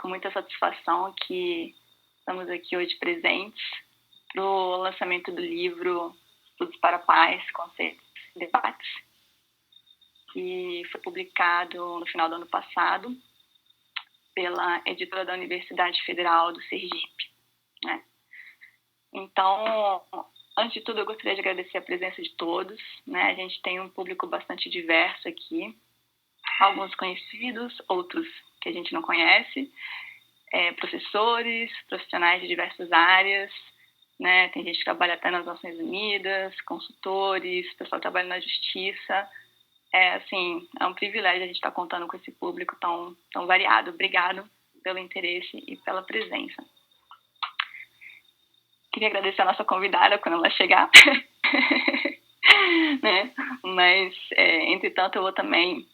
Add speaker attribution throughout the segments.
Speaker 1: com muita satisfação que estamos aqui hoje presentes para o lançamento do livro Estudos para a Paz, Conceitos e Debates, que foi publicado no final do ano passado pela editora da Universidade Federal do Sergipe, né? Então, antes de tudo, eu gostaria de agradecer a presença de todos, né? A gente tem um público bastante diverso aqui, alguns conhecidos, outros que a gente não conhece, professores, profissionais de diversas áreas, né? Tem gente que trabalha até nas Nações Unidas, consultores, pessoal que trabalha na justiça. É um privilégio a gente estar contando com esse público tão variado. Obrigado pelo interesse e pela presença. Queria agradecer a nossa convidada quando ela chegar. Né? Mas, entretanto, eu vou também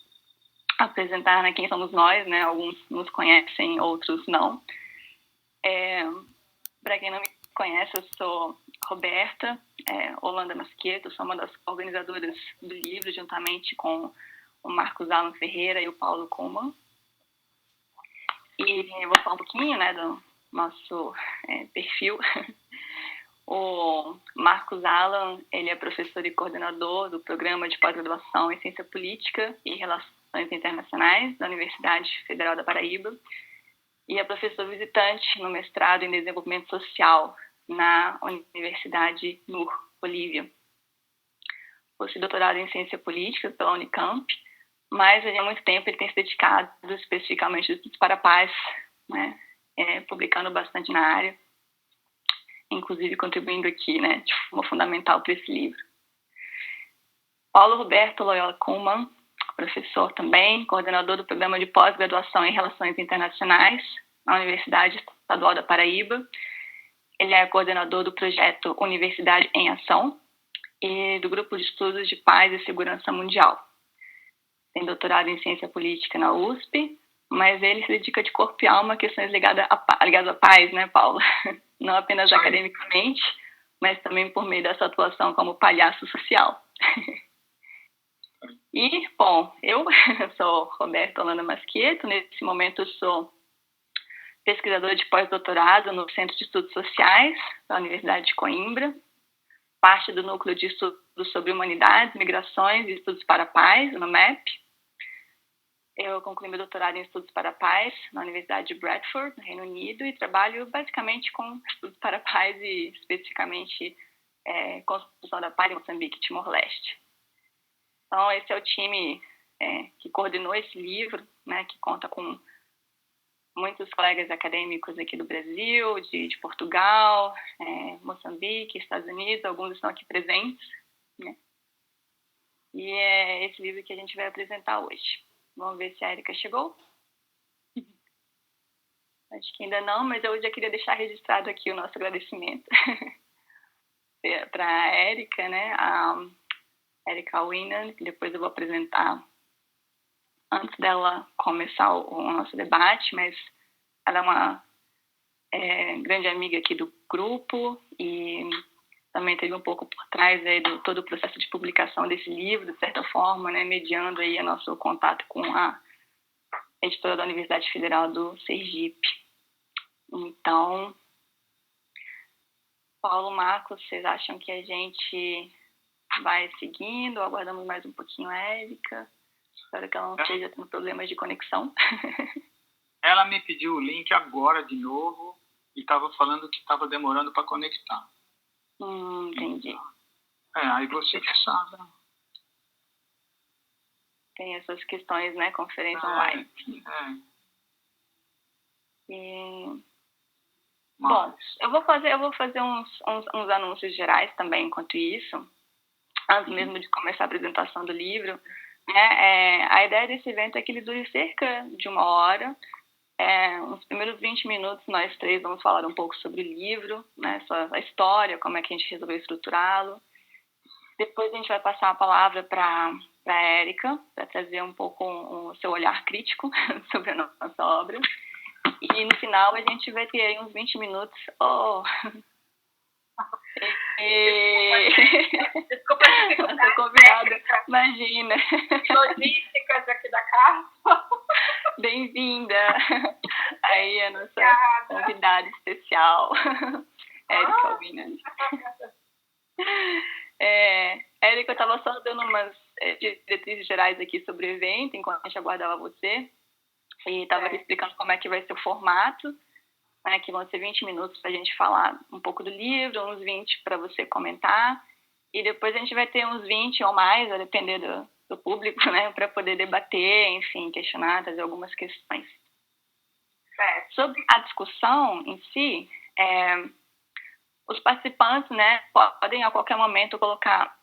Speaker 1: apresentar, né, quem somos nós, né? Alguns nos conhecem, outros não. Para quem não me conhece, eu sou Roberta Holanda Masqueto, sou uma das organizadoras do livro, juntamente com o Marcos Alan Ferreira e o Paulo Kuhlmann. E eu vou falar um pouquinho, né, do nosso perfil. O Marcos Alan, ele é professor e coordenador do programa de pós-graduação em Ciência Política e Relações Internacionais da Universidade Federal da Paraíba e é professor visitante no mestrado em Desenvolvimento Social na Universidade NUR, Bolívia. Possui doutorado em Ciência Política pela Unicamp, mas há muito tempo ele tem se dedicado especificamente aos estudos para a paz, né, publicando bastante na área, inclusive contribuindo aqui, né, de forma fundamental para esse livro. Paulo Roberto Loyola Kuhlmann, professor também, coordenador do programa de pós-graduação em Relações Internacionais na Universidade Estadual da Paraíba. Ele é coordenador do projeto Universidade em Ação e do grupo de estudos de paz e segurança mundial. Tem doutorado em ciência política na USP, mas ele se dedica de corpo e alma a questões ligadas à paz, né, Paulo? Não apenas academicamente, mas também por meio dessa atuação como palhaço social. E, bom, eu sou Roberta Holanda Masqueto, nesse momento eu sou pesquisadora de pós-doutorado no Centro de Estudos Sociais da Universidade de Coimbra, parte do Núcleo de Estudos sobre Humanidades, Migrações e Estudos para a Paz, no MEP. Eu concluí meu doutorado em Estudos para a Paz na Universidade de Bradford, no Reino Unido, e trabalho basicamente com estudos para a paz e especificamente construção da paz em Moçambique e Timor-Leste. Então, esse é o time que coordenou esse livro, né, que conta com muitos colegas acadêmicos aqui do Brasil, de Portugal, Moçambique, Estados Unidos, alguns estão aqui presentes, né? E é esse livro que a gente vai apresentar hoje. Vamos ver se a Érica chegou. Acho que ainda não, mas eu já queria deixar registrado aqui o nosso agradecimento para a Érica, né? A Érica Winan, que depois eu vou apresentar antes dela começar o nosso debate, mas ela é uma grande amiga aqui do grupo e também teve um pouco por trás de todo o processo de publicação desse livro, de certa forma, né, mediando aí o nosso contato com a editora da Universidade Federal do Sergipe. Então, Paulo, Marcos, vocês acham que a gente vai seguindo ou aguardamos mais um pouquinho a Érica? Espero que ela não esteja tendo problemas de conexão.
Speaker 2: Ela me pediu o link agora de novo e estava falando que estava demorando para conectar.
Speaker 1: Entendi.
Speaker 2: Aí você que sabe.
Speaker 1: Tem essas questões, né? Conferência online. Bom, eu vou fazer uns anúncios gerais também enquanto isso, antes mesmo de começar a apresentação do livro. A ideia desse evento é que ele dure cerca de 1 hora. Nos primeiros 20 minutos, nós três vamos falar um pouco sobre o livro, né, a história, como é que a gente resolveu estruturá-lo. Depois a gente vai passar a palavra para a Érica, para trazer um pouco o seu olhar crítico sobre a nossa obra. E no final a gente vai ter aí uns 20 minutos.
Speaker 3: Desculpa as dificuldades.
Speaker 1: Tô convidada, imagina.
Speaker 3: Logísticas aqui da casa.
Speaker 1: Bem-vinda. aí a nossa convidada especial, Érica Winan. Érica, eu estava só dando umas diretrizes gerais aqui sobre o evento, enquanto a gente aguardava você. E estava explicando como é que vai ser o formato, né, que vão ser 20 minutos para a gente falar um pouco do livro, uns 20 para você comentar. E depois a gente vai ter uns 20 ou mais, a depender do público, né, para poder debater, enfim, questionar, trazer algumas questões. Sobre a discussão em si, os participantes, né, podem a qualquer momento colocar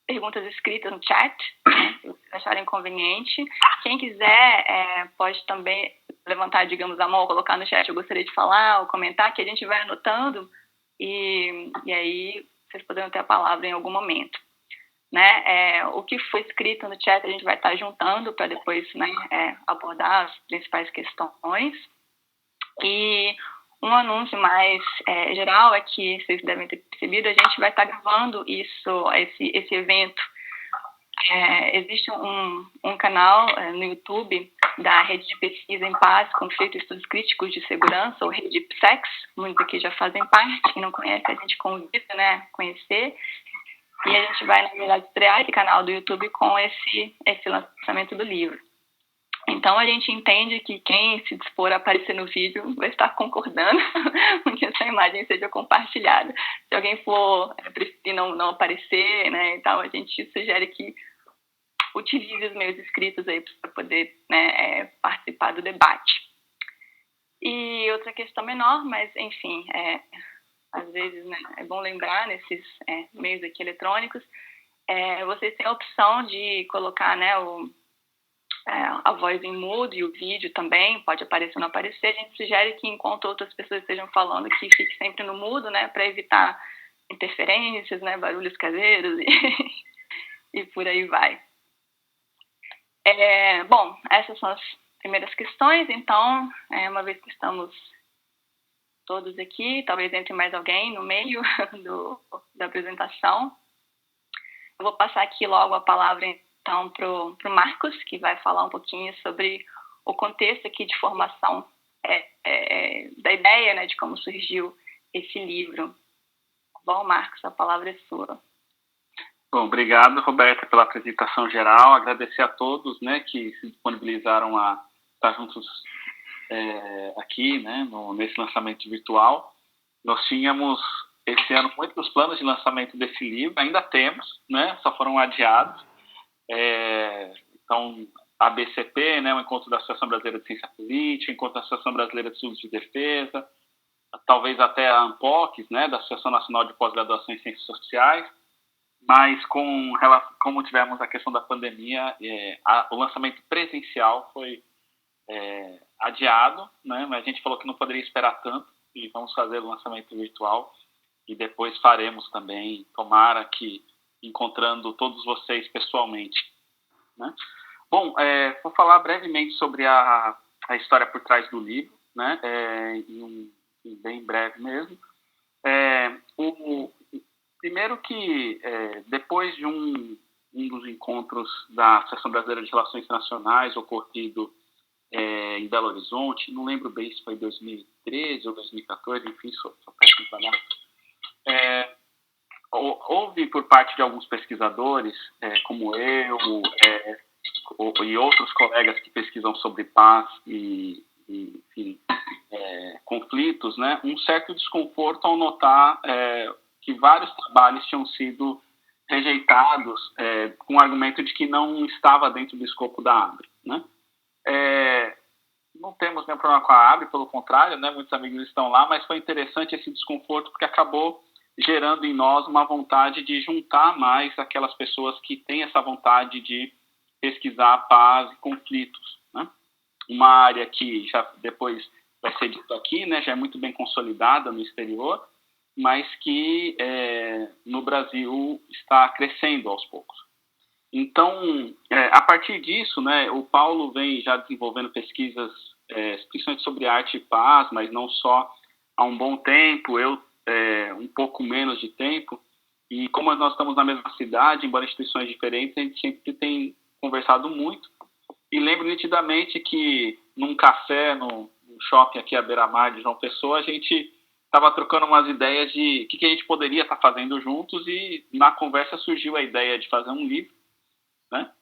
Speaker 1: perguntas escritas no chat, né, se vocês acharem conveniente. Quem quiser pode também levantar, digamos, a mão ou colocar no chat, eu gostaria de falar ou comentar, que a gente vai anotando e aí vocês poderão ter a palavra em algum momento. Né? O que foi escrito no chat a gente vai estar juntando para depois, né, abordar as principais questões. E um anúncio mais geral é que vocês devem ter percebido, a gente vai estar gravando esse evento. Existe um canal no YouTube da Rede de Pesquisa em Paz, Conflito e Estudos Críticos de Segurança, ou Rede PSEX, muitos aqui já fazem parte, quem não conhece a gente convida, né, a conhecer. E a gente vai, na verdade, estrear esse canal do YouTube com esse lançamento do livro. Então, a gente entende que quem se dispor a aparecer no vídeo vai estar concordando com que essa imagem seja compartilhada. Se alguém for preferir não aparecer, né, então a gente sugere que utilize os meios escritos aí para poder, né, participar do debate. E outra questão menor, mas, enfim, às vezes, né, é bom lembrar nesses meios aqui eletrônicos, vocês têm a opção de colocar, né, a voz em mudo e o vídeo também, pode aparecer ou não aparecer. A gente sugere que, enquanto outras pessoas estejam falando, que fique sempre no mudo, né, para evitar interferências, né, barulhos caseiros e por aí vai. Bom, essas são as primeiras questões. Então, uma vez que estamos todos aqui, talvez entre mais alguém no meio da apresentação, eu vou passar aqui logo a palavra então para o Marcos, que vai falar um pouquinho sobre o contexto aqui de formação da ideia, né, de como surgiu esse livro. Bom, Marcos, a palavra é sua.
Speaker 4: Bom, obrigado, Roberta, pela apresentação geral. Agradecer a todos, né, que se disponibilizaram a estar juntos aqui, né, nesse lançamento virtual. Nós tínhamos esse ano muitos planos de lançamento desse livro, ainda temos, né, só foram adiados. Então, a ABCP, né, o Encontro da Associação Brasileira de Ciência Política, o Encontro da Associação Brasileira de Estudos de Defesa, talvez até a ANPOC, né, da Associação Nacional de Pós-Graduação em Ciências Sociais, mas como tivemos a questão da pandemia, o lançamento presencial foi adiado, né, mas a gente falou que não poderia esperar tanto e vamos fazer o lançamento virtual e depois faremos também, tomara que encontrando todos vocês pessoalmente, né? Bom, vou falar brevemente sobre a história por trás do livro, né? Bem breve mesmo. Primeiro que depois de um dos encontros da Associação Brasileira de Relações Internacionais ocorrido em Belo Horizonte, não lembro bem se foi 2013 ou 2014, enfim, só peço para falar. Houve por parte de alguns pesquisadores, como eu e outros colegas que pesquisam sobre paz e enfim, conflitos, né, um certo desconforto ao notar que vários trabalhos tinham sido rejeitados com o argumento de que não estava dentro do escopo da ABRE, né? Não temos nenhum problema com a ABRE, pelo contrário, né, muitos amigos estão lá, mas foi interessante esse desconforto porque acabou gerando em nós uma vontade de juntar mais aquelas pessoas que têm essa vontade de pesquisar paz e conflitos, né? Uma área que já depois vai ser dito aqui, né, já é muito bem consolidada no exterior, mas que no Brasil está crescendo aos poucos. Então, a partir disso, né, o Paulo vem já desenvolvendo pesquisas, principalmente sobre arte e paz, mas não só, há um bom tempo, eu um pouco menos de tempo, e como nós estamos na mesma cidade, embora instituições diferentes, a gente sempre tem conversado muito, e lembro nitidamente que num café no shopping aqui à beira-mar de João Pessoa, a gente estava trocando umas ideias de o que a gente poderia estar fazendo juntos, e na conversa surgiu a ideia de fazer um livro, né,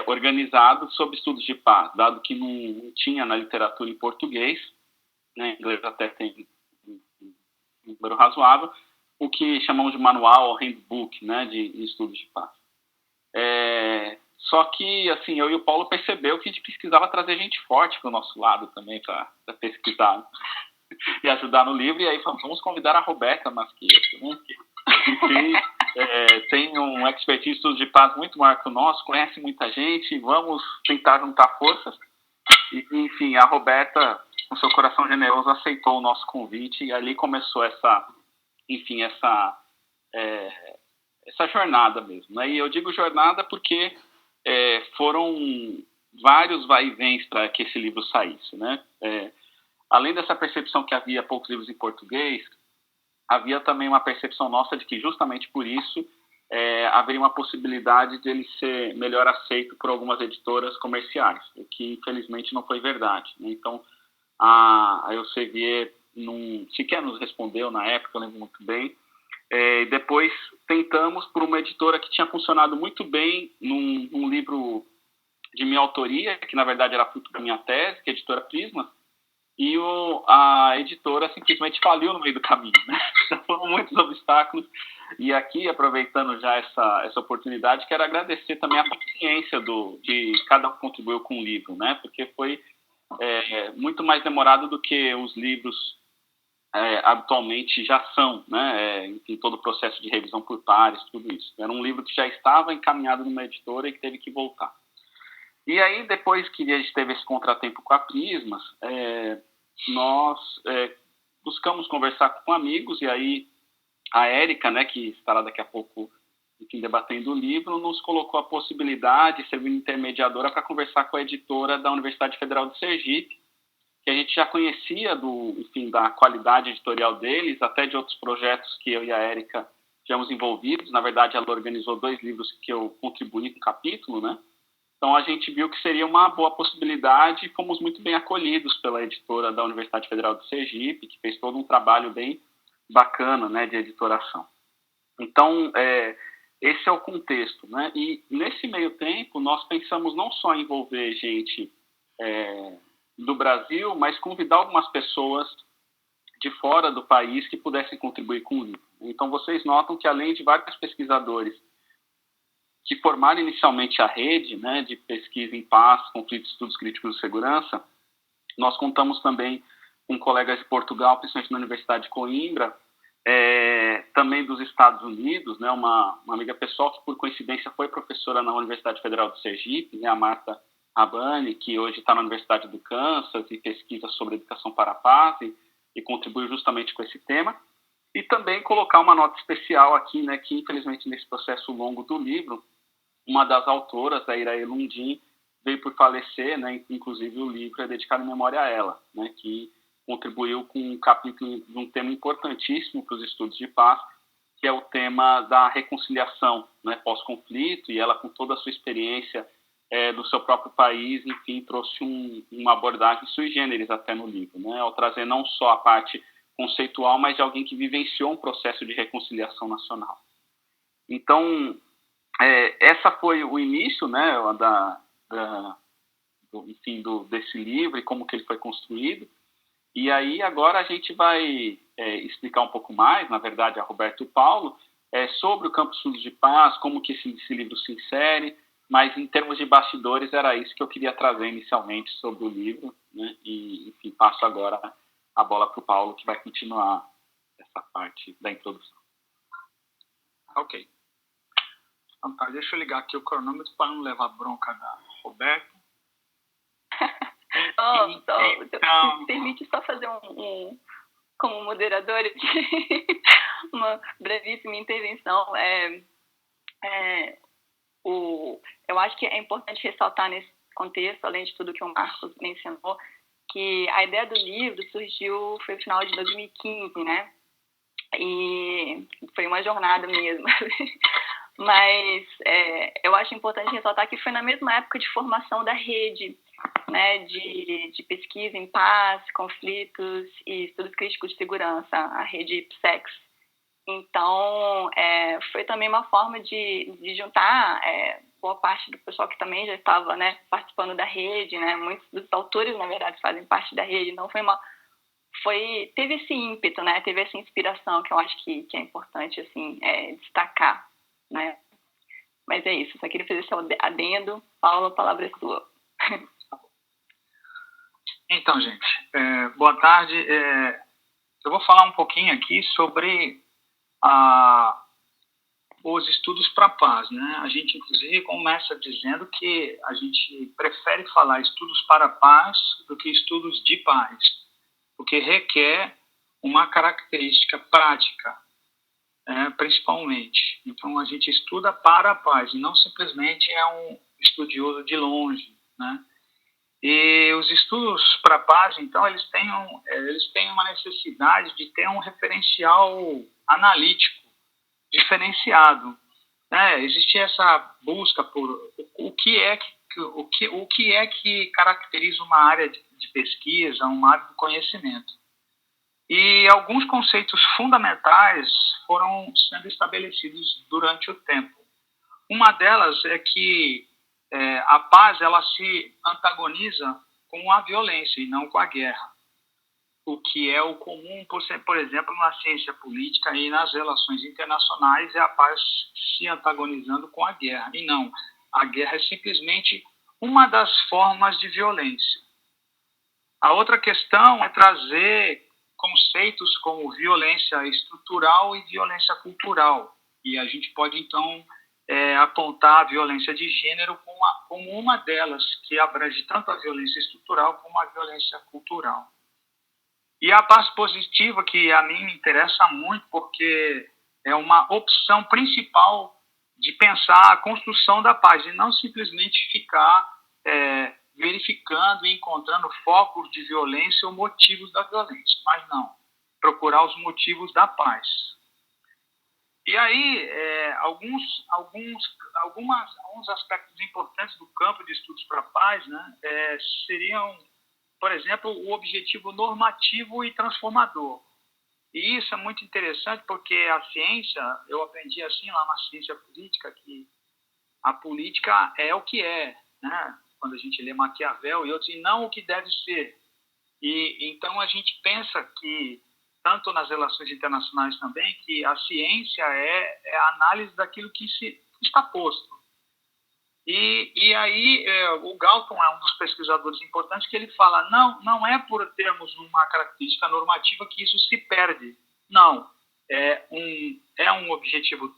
Speaker 4: organizado sobre estudos de paz, dado que não tinha na literatura em português, né, em inglês até tem um número razoável, o que chamamos de manual ou handbook, né, de estudos de paz. Só que, assim, eu e o Paulo percebeu que a gente precisava trazer gente forte para o nosso lado também, para pesquisar e ajudar no livro, e aí vamos convidar a Roberta Masqueto, né, que tem um expertise em estudos de paz muito maior que o nosso, conhece muita gente, vamos tentar juntar forças. E, enfim, a Roberta, com seu coração generoso, aceitou o nosso convite, e ali começou essa jornada mesmo, né? E eu digo jornada porque foram vários vai-e-vens para que esse livro saísse, né? Além dessa percepção que havia poucos livros em português, havia também uma percepção nossa de que justamente por isso haveria uma possibilidade de ele ser melhor aceito por algumas editoras comerciais, o que infelizmente não foi verdade, né? Então a Elsevier sequer nos respondeu na época, eu lembro muito bem. Depois tentamos por uma editora que tinha funcionado muito bem num livro de minha autoria, que na verdade era fruto da minha tese, que é a editora Prisma, e a editora simplesmente faliu no meio do caminho, né? Já foram muitos obstáculos, e aqui, aproveitando já essa oportunidade, quero agradecer também a paciência de cada um que contribuiu com o livro, né? Porque foi muito mais demorado do que os livros habitualmente já são, né? Em todo o processo de revisão por pares, tudo isso. Era um livro que já estava encaminhado numa editora e que teve que voltar. E aí, depois que a gente teve esse contratempo com a Prismas, nós buscamos conversar com amigos, e aí a Érica, né, que estará daqui a pouco, enfim, debatendo o livro, nos colocou a possibilidade, servindo intermediadora, para conversar com a editora da Universidade Federal de Sergipe, que a gente já conhecia da qualidade editorial deles, até de outros projetos que eu e a Érica tivemos envolvidos. Na verdade, ela organizou 2 livros que eu contribuí com capítulo, né? Então, a gente viu que seria uma boa possibilidade, e fomos muito bem acolhidos pela editora da Universidade Federal de Sergipe, que fez todo um trabalho bem bacana, né, de editoração. Então, esse é o contexto, né? E, nesse meio tempo, nós pensamos não só em envolver gente do Brasil, mas convidar algumas pessoas de fora do país que pudessem contribuir com o livro. Então, vocês notam que, além de vários pesquisadores que formaram inicialmente a rede, né, de pesquisa em paz, conflitos e estudos críticos de segurança, nós contamos também com colegas de Portugal, principalmente na Universidade de Coimbra, também dos Estados Unidos, né, uma amiga pessoal que, por coincidência, foi professora na Universidade Federal de Sergipe, né, a Marta Abani, que hoje está na Universidade do Kansas e pesquisa sobre educação para a paz e contribui justamente com esse tema. E também colocar uma nota especial aqui, né, que infelizmente nesse processo longo do livro, uma das autoras, a Iraê Lundim, veio por falecer, né, inclusive o livro é dedicado em memória a ela, né, que contribuiu com um capítulo de um tema importantíssimo para os estudos de paz, que é o tema da reconciliação, né, pós-conflito, e ela, com toda a sua experiência do seu próprio país, enfim, trouxe uma abordagem sui generis até no livro, né, ao trazer não só a parte conceitual, mas de alguém que vivenciou um processo de reconciliação nacional. Então, essa foi o início, né, desse livro e como que ele foi construído. E aí agora a gente vai explicar um pouco mais, na verdade, a Roberta e o Paulo, sobre o Campo Estudos de Paz, como que esse livro se insere, mas em termos de bastidores era isso que eu queria trazer inicialmente sobre o livro, né? E, enfim, passo agora a bola para o Paulo, que vai continuar essa parte da introdução.
Speaker 2: Ok. Então, tá, deixa eu ligar aqui o cronômetro para não levar bronca da Roberta.
Speaker 1: Então, permite só fazer como moderadora aqui, uma brevíssima intervenção. Eu acho que é importante ressaltar nesse contexto, além de tudo que o Marcos mencionou, que a ideia do livro foi no final de 2015, né? E foi uma jornada mesmo. Mas eu acho importante ressaltar que foi na mesma época de formação da rede. né, de pesquisa em paz, conflitos e estudos críticos de segurança, a rede IPSEX. Então, foi também uma forma de juntar boa parte do pessoal que também já estava, né, participando da rede, né, muitos dos autores, na verdade, fazem parte da rede, então teve esse ímpeto, né, teve essa inspiração que eu acho que é importante, assim, destacar, né. Mas é isso, só queria fazer esse adendo. Paulo, a palavra é sua.
Speaker 2: Então, gente, boa tarde. Eu vou falar um pouquinho aqui sobre os estudos para a paz, né? A gente, inclusive, começa dizendo que a gente prefere falar estudos para a paz do que estudos de paz, porque requer uma característica prática, principalmente. Então, a gente estuda para a paz, e não simplesmente é um estudioso de longe, né? E os estudos para a paz, então, eles têm uma necessidade de ter um referencial analítico diferenciado, né? Existe essa busca por o que é que caracteriza uma área de pesquisa, uma área de conhecimento. E alguns conceitos fundamentais foram sendo estabelecidos durante o tempo. Uma delas é que a paz ela se antagoniza com a violência e não com a guerra. O que é o comum, por exemplo, na ciência política e nas relações internacionais, é a paz se antagonizando com a guerra. E não, a guerra é simplesmente uma das formas de violência. A outra questão é trazer conceitos como violência estrutural e violência cultural. E a gente pode, então, apontar a violência de gênero como uma delas, que abrange tanto a violência estrutural como a violência cultural. E a paz positiva, que a mim me interessa muito, porque é uma opção principal de pensar a construção da paz, e não simplesmente ficar verificando e encontrando focos de violência ou motivos da violência, mas não, procurar os motivos da paz. E aí, alguns aspectos importantes do campo de estudos para a paz, né, seriam, por exemplo, o objetivo normativo e transformador. E isso é muito interessante porque a ciência, eu aprendi assim lá na ciência política, que a política é o que é, né? Quando a gente lê Maquiavel e outros, e não o que deve ser. E então a gente pensa que, tanto nas relações internacionais também, que a ciência é a análise daquilo que está posto. E aí o Galton é um dos pesquisadores importantes que ele fala, não é por termos uma característica normativa que isso se perde. Não, é um objetivo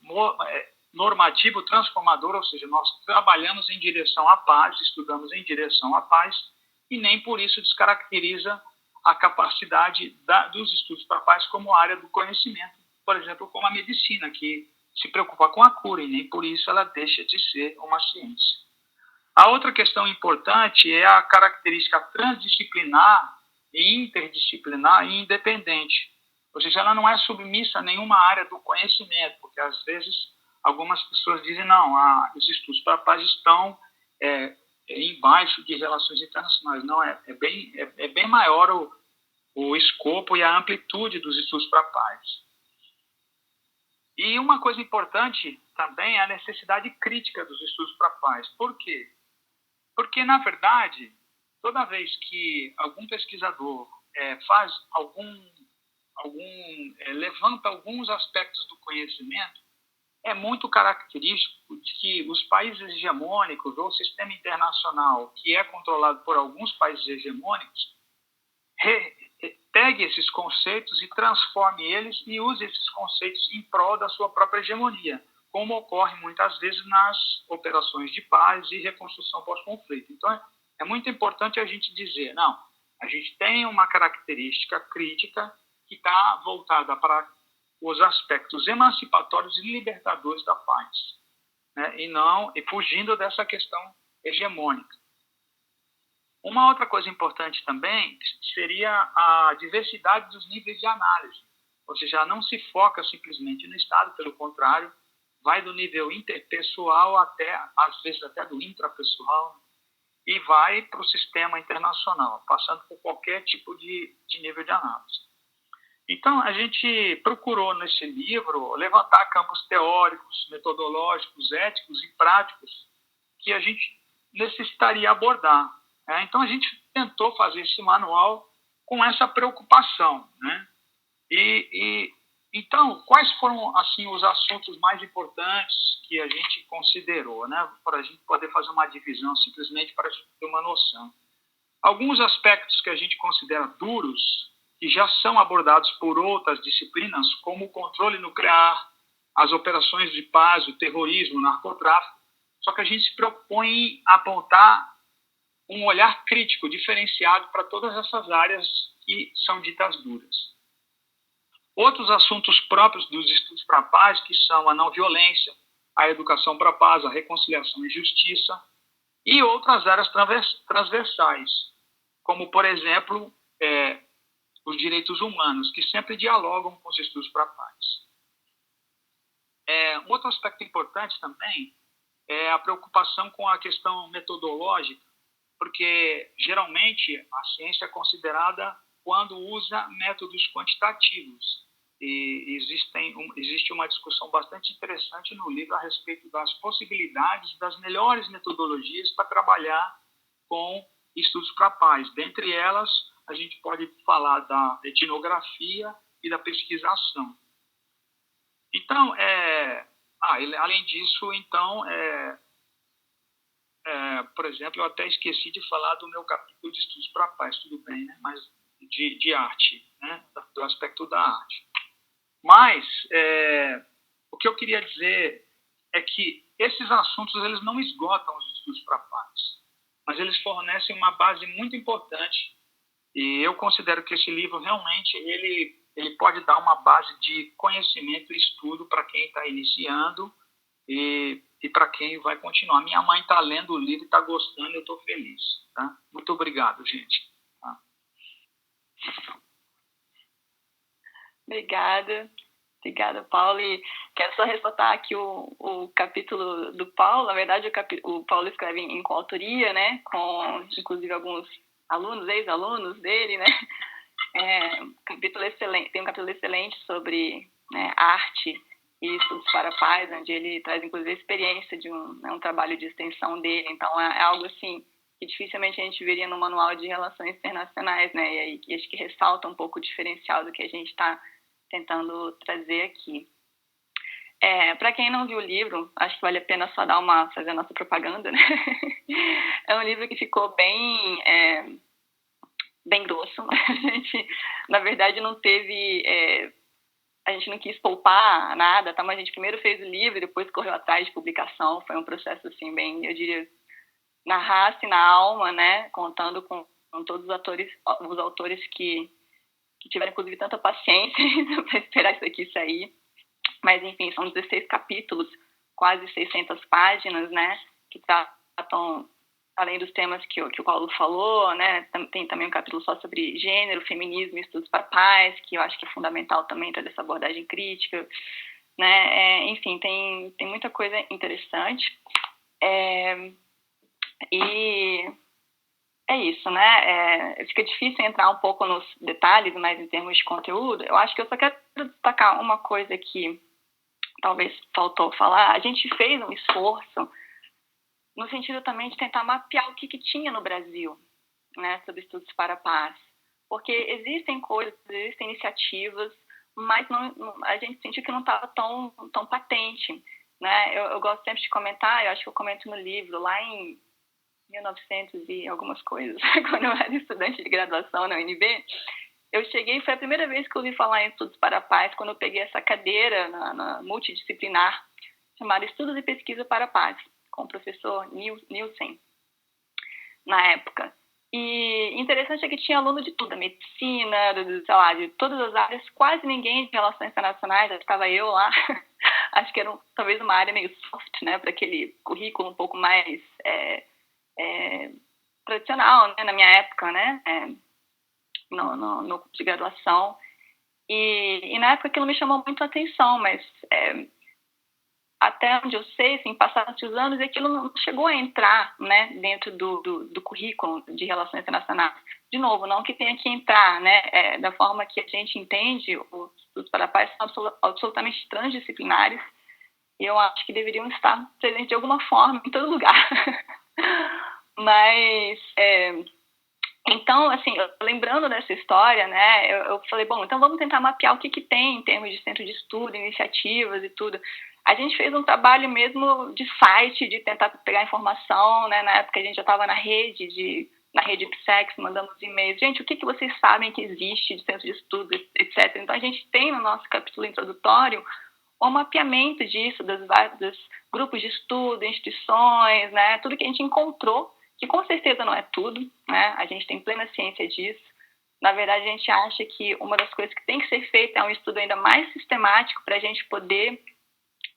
Speaker 2: normativo transformador, ou seja, nós trabalhamos em direção à paz, estudamos em direção à paz, e nem por isso descaracteriza a capacidade dos estudos para a paz como área do conhecimento, por exemplo, como a medicina, que se preocupa com a cura, e nem por isso ela deixa de ser uma ciência. A outra questão importante é a característica transdisciplinar e interdisciplinar e independente. Ou seja, ela não é submissa a nenhuma área do conhecimento, porque às vezes algumas pessoas dizem, não, os estudos para a paz estão embaixo de relações internacionais. Não, é bem maior o escopo e a amplitude dos estudos para a paz. E uma coisa importante também é a necessidade crítica dos estudos para a paz. Por quê? Porque, na verdade, toda vez que algum pesquisador levanta alguns aspectos do conhecimento, é muito característico de que os países hegemônicos ou o sistema internacional, que é controlado por alguns países hegemônicos, pegue esses conceitos e transforme eles e use esses conceitos em prol da sua própria hegemonia, como ocorre muitas vezes nas operações de paz e reconstrução pós-conflito. Então, é muito importante a gente dizer, não, a gente tem uma característica crítica que está voltada para os aspectos emancipatórios e libertadores da paz, né? E fugindo dessa questão hegemônica. Uma outra coisa importante também seria a diversidade dos níveis de análise. Ou seja, não se foca simplesmente no Estado, pelo contrário, vai do nível interpessoal até, às vezes, até do intrapessoal. e vai para o sistema internacional, passando por qualquer tipo de nível de análise. Então, a gente procurou nesse livro levantar campos teóricos, metodológicos, éticos e práticos que a gente necessitaria abordar. Né? Então, a gente tentou fazer esse manual com essa preocupação. Né? Então, quais foram assim, os assuntos mais importantes que a gente considerou, né? Para a gente poder fazer uma divisão, simplesmente para ter uma noção. Alguns aspectos que a gente considera duros, que já são abordados por outras disciplinas, como o controle nuclear, as operações de paz, o terrorismo, o narcotráfico, só que a gente se propõe em apontar um olhar crítico, diferenciado para todas essas áreas que são ditas duras. Outros assuntos próprios dos estudos para a paz, que são a não violência, a educação para a paz, a reconciliação e justiça, e outras áreas transversais, como, por exemplo, os direitos humanos, que sempre dialogam com os estudos para a paz. Um outro aspecto importante também é a preocupação com a questão metodológica, porque, geralmente, a ciência é considerada quando usa métodos quantitativos. E existe uma discussão bastante interessante no livro a respeito das possibilidades das melhores metodologias para trabalhar com estudos para a paz. Dentre elas, a gente pode falar da etnografia e da pesquisação. Então, além disso, então, por exemplo, eu até esqueci de falar do meu capítulo de estudos para a paz, tudo bem, né? Mas de arte, né? Do aspecto da arte. Mas o que eu queria dizer é que esses assuntos eles não esgotam os estudos para a paz, mas eles fornecem uma base muito importante, e eu considero que esse livro realmente ele pode dar uma base de conhecimento e estudo para quem está iniciando e para quem vai continuar. Minha mãe está lendo o livro e está gostando, eu estou feliz. Tá? Muito obrigado, gente. Tá?
Speaker 1: Obrigada, Paulo. E quero só ressaltar aqui o capítulo do Paulo. Na verdade, o Paulo escreve em coautoria, né, com inclusive alguns alunos, ex-alunos dele, né. Capítulo excelente, tem um capítulo excelente sobre, né, arte e estudos para a paz, onde ele traz inclusive a experiência de um trabalho de extensão dele. Então é algo assim que dificilmente a gente veria no manual de relações internacionais, né, e aí acho que ressalta um pouco o diferencial do que a gente está tentando trazer aqui. Para quem não viu o livro, acho que vale a pena só fazer a nossa propaganda, né? É um livro que ficou bem grosso. A gente, na verdade, não teve... a gente não quis poupar nada, tá? Mas a gente primeiro fez o livro e depois correu atrás de publicação. Foi um processo, assim, bem, eu diria, na raça e na alma, né? Contando com todos os autores que tiveram, inclusive, tanta paciência para esperar isso aqui sair. Mas, enfim, são 16 capítulos, quase 600 páginas, né, que tratam, além dos temas que o Paulo falou, né, tem também um capítulo só sobre gênero, feminismo e estudos para a paz, que eu acho que é fundamental também trazer essa abordagem crítica, né, enfim, tem muita coisa interessante. E é isso, né? Fica difícil entrar um pouco nos detalhes, mas em termos de conteúdo, eu acho que eu só quero destacar uma coisa que talvez faltou falar. A gente fez um esforço no sentido também de tentar mapear o que tinha no Brasil, né, sobre estudos para a paz. Porque existem coisas, existem iniciativas, mas a gente sentiu que não estava tão patente, né? Eu gosto sempre de comentar, eu acho que eu comento no livro, lá em 1900 e algumas coisas, quando eu era estudante de graduação na UNB, eu cheguei, foi a primeira vez que eu ouvi falar em estudos para a paz, quando eu peguei essa cadeira na multidisciplinar, chamada Estudos e Pesquisa para a Paz, com o professor Nielsen, na época. E interessante é que tinha aluno de tudo, da medicina, de todas as áreas, quase ninguém de relações internacionais, estava eu lá, acho que era talvez uma área meio soft, né, para aquele currículo um pouco mais tradicional, né, na minha época, né, no curso de graduação, e na época aquilo me chamou muito a atenção, mas até onde eu sei, assim, passaram-se os anos e aquilo não chegou a entrar, né, dentro do currículo de relações internacionais. De novo, não que tenha que entrar, né, da forma que a gente entende, os estudos para a paz são absolutamente transdisciplinares e eu acho que deveriam estar presentes de alguma forma em todo lugar. Mas, então, assim, lembrando dessa história, né, eu falei, bom, então vamos tentar mapear o que tem em termos de centro de estudo, iniciativas e tudo. A gente fez um trabalho mesmo de site, de tentar pegar informação, né, na época a gente já estava na rede PSEX, mandamos e-mails, gente, o que vocês sabem que existe de centro de estudo, etc. Então, a gente tem no nosso capítulo introdutório um mapeamento disso, dos grupos de estudo, instituições, né, tudo que a gente encontrou, que com certeza não é tudo, né, a gente tem plena ciência disso. Na verdade, a gente acha que uma das coisas que tem que ser feita é um estudo ainda mais sistemático para a gente poder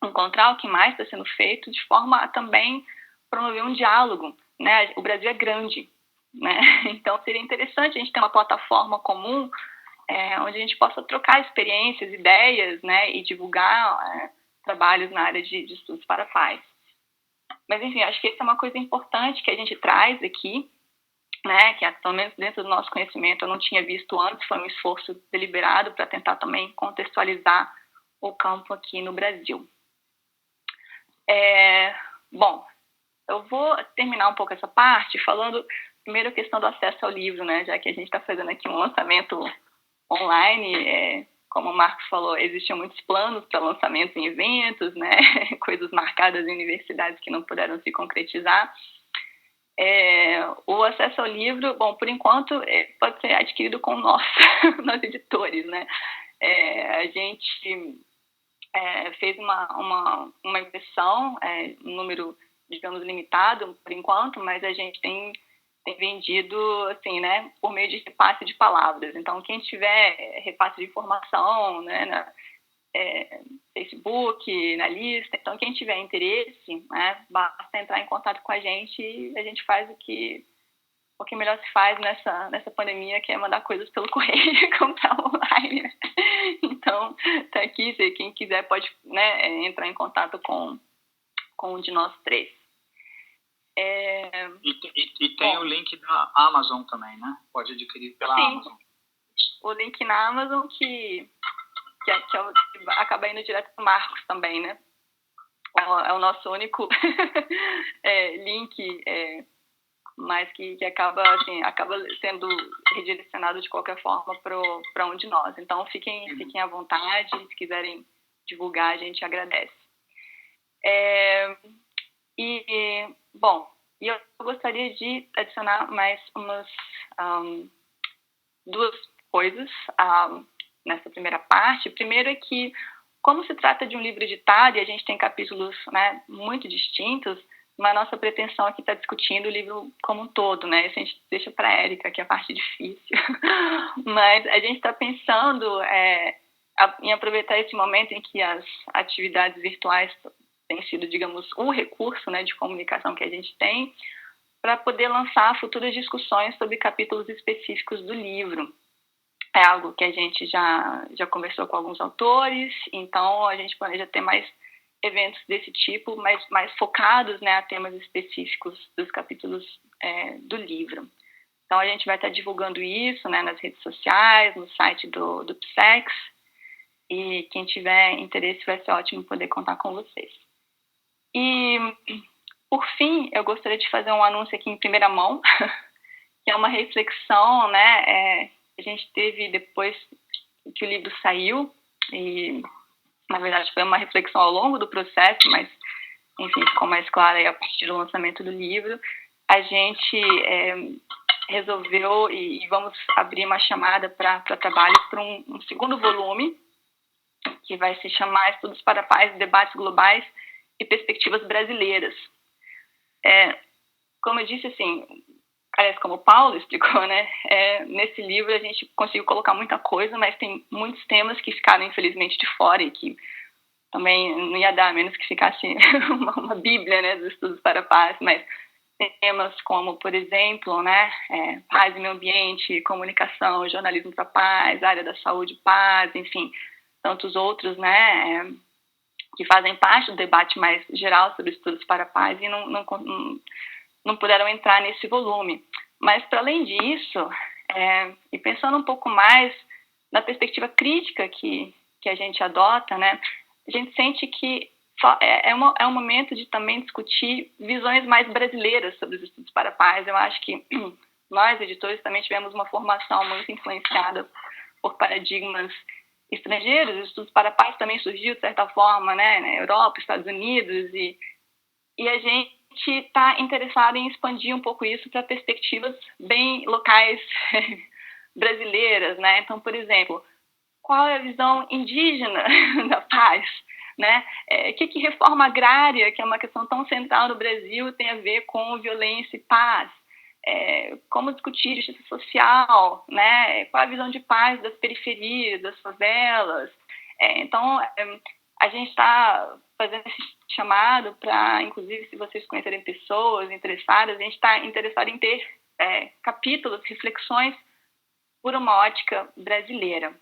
Speaker 1: encontrar o que mais está sendo feito, de forma a também promover um diálogo, né? O Brasil é grande, né? Então seria interessante a gente ter uma plataforma comum onde a gente possa trocar experiências, ideias, né? E divulgar trabalhos na área de estudos para a paz. Mas enfim, acho que essa é uma coisa importante que a gente traz aqui, né? Que pelo menos dentro do nosso conhecimento eu não tinha visto antes, foi um esforço deliberado para tentar também contextualizar o campo aqui no Brasil. Bom, eu vou terminar um pouco essa parte falando primeiro a questão do acesso ao livro, né? Já que a gente está fazendo aqui um lançamento online, como o Marcos falou, existiam muitos planos para lançamento em eventos, né? Coisas marcadas em universidades que não puderam se concretizar. O acesso ao livro, bom, por enquanto, pode ser adquirido com nós editores, né? A gente fez uma impressão, um número, digamos, limitado por enquanto, mas a gente tem vendido, assim, né, por meio de repasse de palavras. Então, quem tiver repasse de informação, né, na Facebook, na lista, então quem tiver interesse, né, basta entrar em contato com a gente e a gente faz o que melhor se faz nessa pandemia, que é mandar coisas pelo correio e comprar online, né? Então, tá aqui, se quem quiser pode, né, entrar em contato com um de nós três.
Speaker 2: E tem o link da Amazon também, né? Pode adquirir pela Amazon.
Speaker 1: O link na Amazon que acaba indo direto para o Marcos também, né? É o nosso único link, mas que acaba sendo redirecionado de qualquer forma para um de nós. Então, fiquem à vontade, se quiserem divulgar, a gente agradece. Bom, eu gostaria de adicionar mais umas duas coisas nessa primeira parte. Primeiro é que, como se trata de um livro editado e a gente tem capítulos, né, muito distintos, mas a nossa pretensão aqui está discutindo o livro como um todo, né? Isso a gente deixa para a Érica, que é a parte difícil. Mas a gente está pensando em aproveitar esse momento em que as atividades virtuais têm sido, digamos, o recurso, né, de comunicação que a gente tem, para poder lançar futuras discussões sobre capítulos específicos do livro. É algo que a gente já conversou com alguns autores, então a gente planeja ter mais eventos desse tipo, mais focados, né, a temas específicos dos capítulos do livro. Então, a gente vai estar divulgando isso, né, nas redes sociais, no site do PSEX, e quem tiver interesse vai ser ótimo poder contar com vocês. E, por fim, eu gostaria de fazer um anúncio aqui em primeira mão, que é uma reflexão, né, a gente teve depois que o livro saiu, e na verdade foi uma reflexão ao longo do processo, mas enfim, ficou mais clara aí a partir do lançamento do livro. A gente resolveu e vamos abrir uma chamada para trabalho para um segundo volume, que vai se chamar Estudos para a Paz, Debates Globais e Perspectivas Brasileiras. Como eu disse, assim, aliás, como o Paulo explicou, né, nesse livro a gente conseguiu colocar muita coisa, mas tem muitos temas que ficaram, infelizmente, de fora e que também não ia dar, a menos que ficasse uma bíblia, né, dos estudos para a paz, mas tem temas como, por exemplo, né, paz e meio ambiente, comunicação, jornalismo para a paz, área da saúde, paz, enfim, tantos outros, né, que fazem parte do debate mais geral sobre estudos para a paz e não puderam entrar nesse volume. Mas, para além disso, e pensando um pouco mais na perspectiva crítica que a gente adota, né, a gente sente que é um momento de também discutir visões mais brasileiras sobre os estudos para a paz. Eu acho que nós, editores, também tivemos uma formação muito influenciada por paradigmas estrangeiros. Os estudos para a paz também surgiu, de certa forma, né, na Europa, Estados Unidos, e a gente está interessado em expandir um pouco isso para perspectivas bem locais brasileiras, né? Então, por exemplo, qual é a visão indígena da paz? Né? Que reforma agrária, que é uma questão tão central no Brasil, tem a ver com violência e paz? Como discutir justiça social? Né? Qual a visão de paz das periferias, das favelas? Então, a gente está fazendo esse chamado para, inclusive, se vocês conhecerem pessoas interessadas, a gente está interessado em ter capítulos, reflexões por uma ótica brasileira.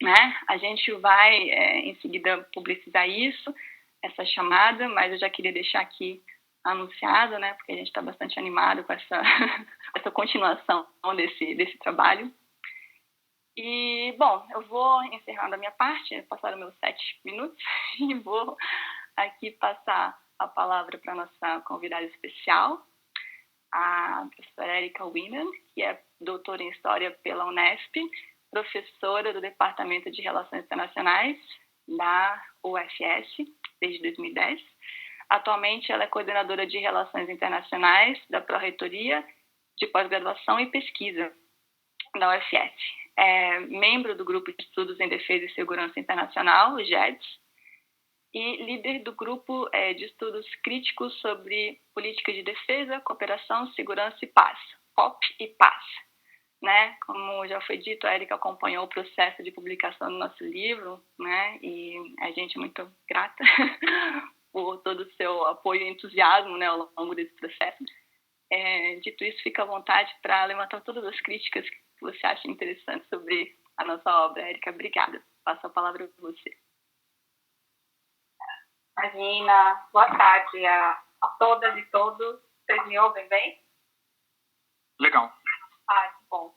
Speaker 1: Né? A gente vai, em seguida, publicizar isso, essa chamada, mas eu já queria deixar aqui anunciado, né? Porque a gente está bastante animado com essa continuação desse trabalho. E, bom, eu vou encerrando a minha parte, passaram meus 7 minutos, e vou aqui passar a palavra para a nossa convidada especial, a professora Erika Winan, que é doutora em História pela Unesp, professora do Departamento de Relações Internacionais da UFS desde 2010. Atualmente, ela é coordenadora de Relações Internacionais da Pró-Reitoria de Pós-Graduação e Pesquisa da UFS. É membro do Grupo de Estudos em Defesa e Segurança Internacional, o GEDS, e líder do Grupo de Estudos Críticos sobre Política de Defesa, Cooperação, Segurança e Paz, POP e Paz. Né? Como já foi dito, a Erika acompanhou o processo de publicação do nosso livro, né? E a gente é muito grata por todo o seu apoio e entusiasmo, né, ao longo desse processo. Dito isso, fica à vontade para levantar todas as críticas que você acha interessantes sobre a nossa obra. Erika, obrigada. Passo a palavra para você.
Speaker 3: Imagina. Boa tarde a todas e todos. Vocês me ouvem bem?
Speaker 2: Legal.
Speaker 3: Que bom.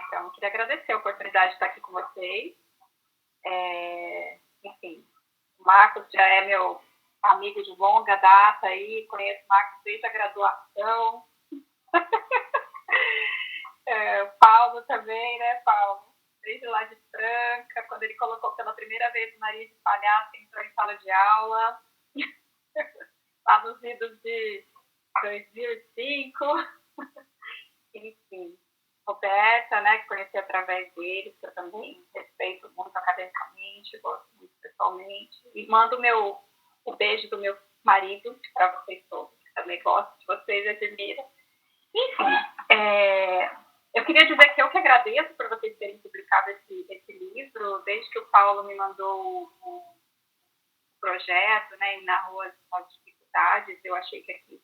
Speaker 3: Então, queria agradecer a oportunidade de estar aqui com vocês. Enfim, o Marcos já é meu amigo de longa data aí, conheço o Marcos desde a graduação. O Paulo também, né, Paulo? Desde lá de Franca, quando ele colocou pela primeira vez o nariz de palhaço, entrou em sala de aula, lá nos idos de 2005. Enfim, Roberta, né, que conheci através deles, que eu também respeito muito academicamente, gosto muito pessoalmente. E mando o beijo do meu marido para vocês todos, que também gosto de vocês e admiro. Enfim, eu queria dizer que eu que agradeço por vocês terem publicado esse livro, desde que o Paulo me mandou o projeto, né, e narrou as dificuldades, eu achei que aqui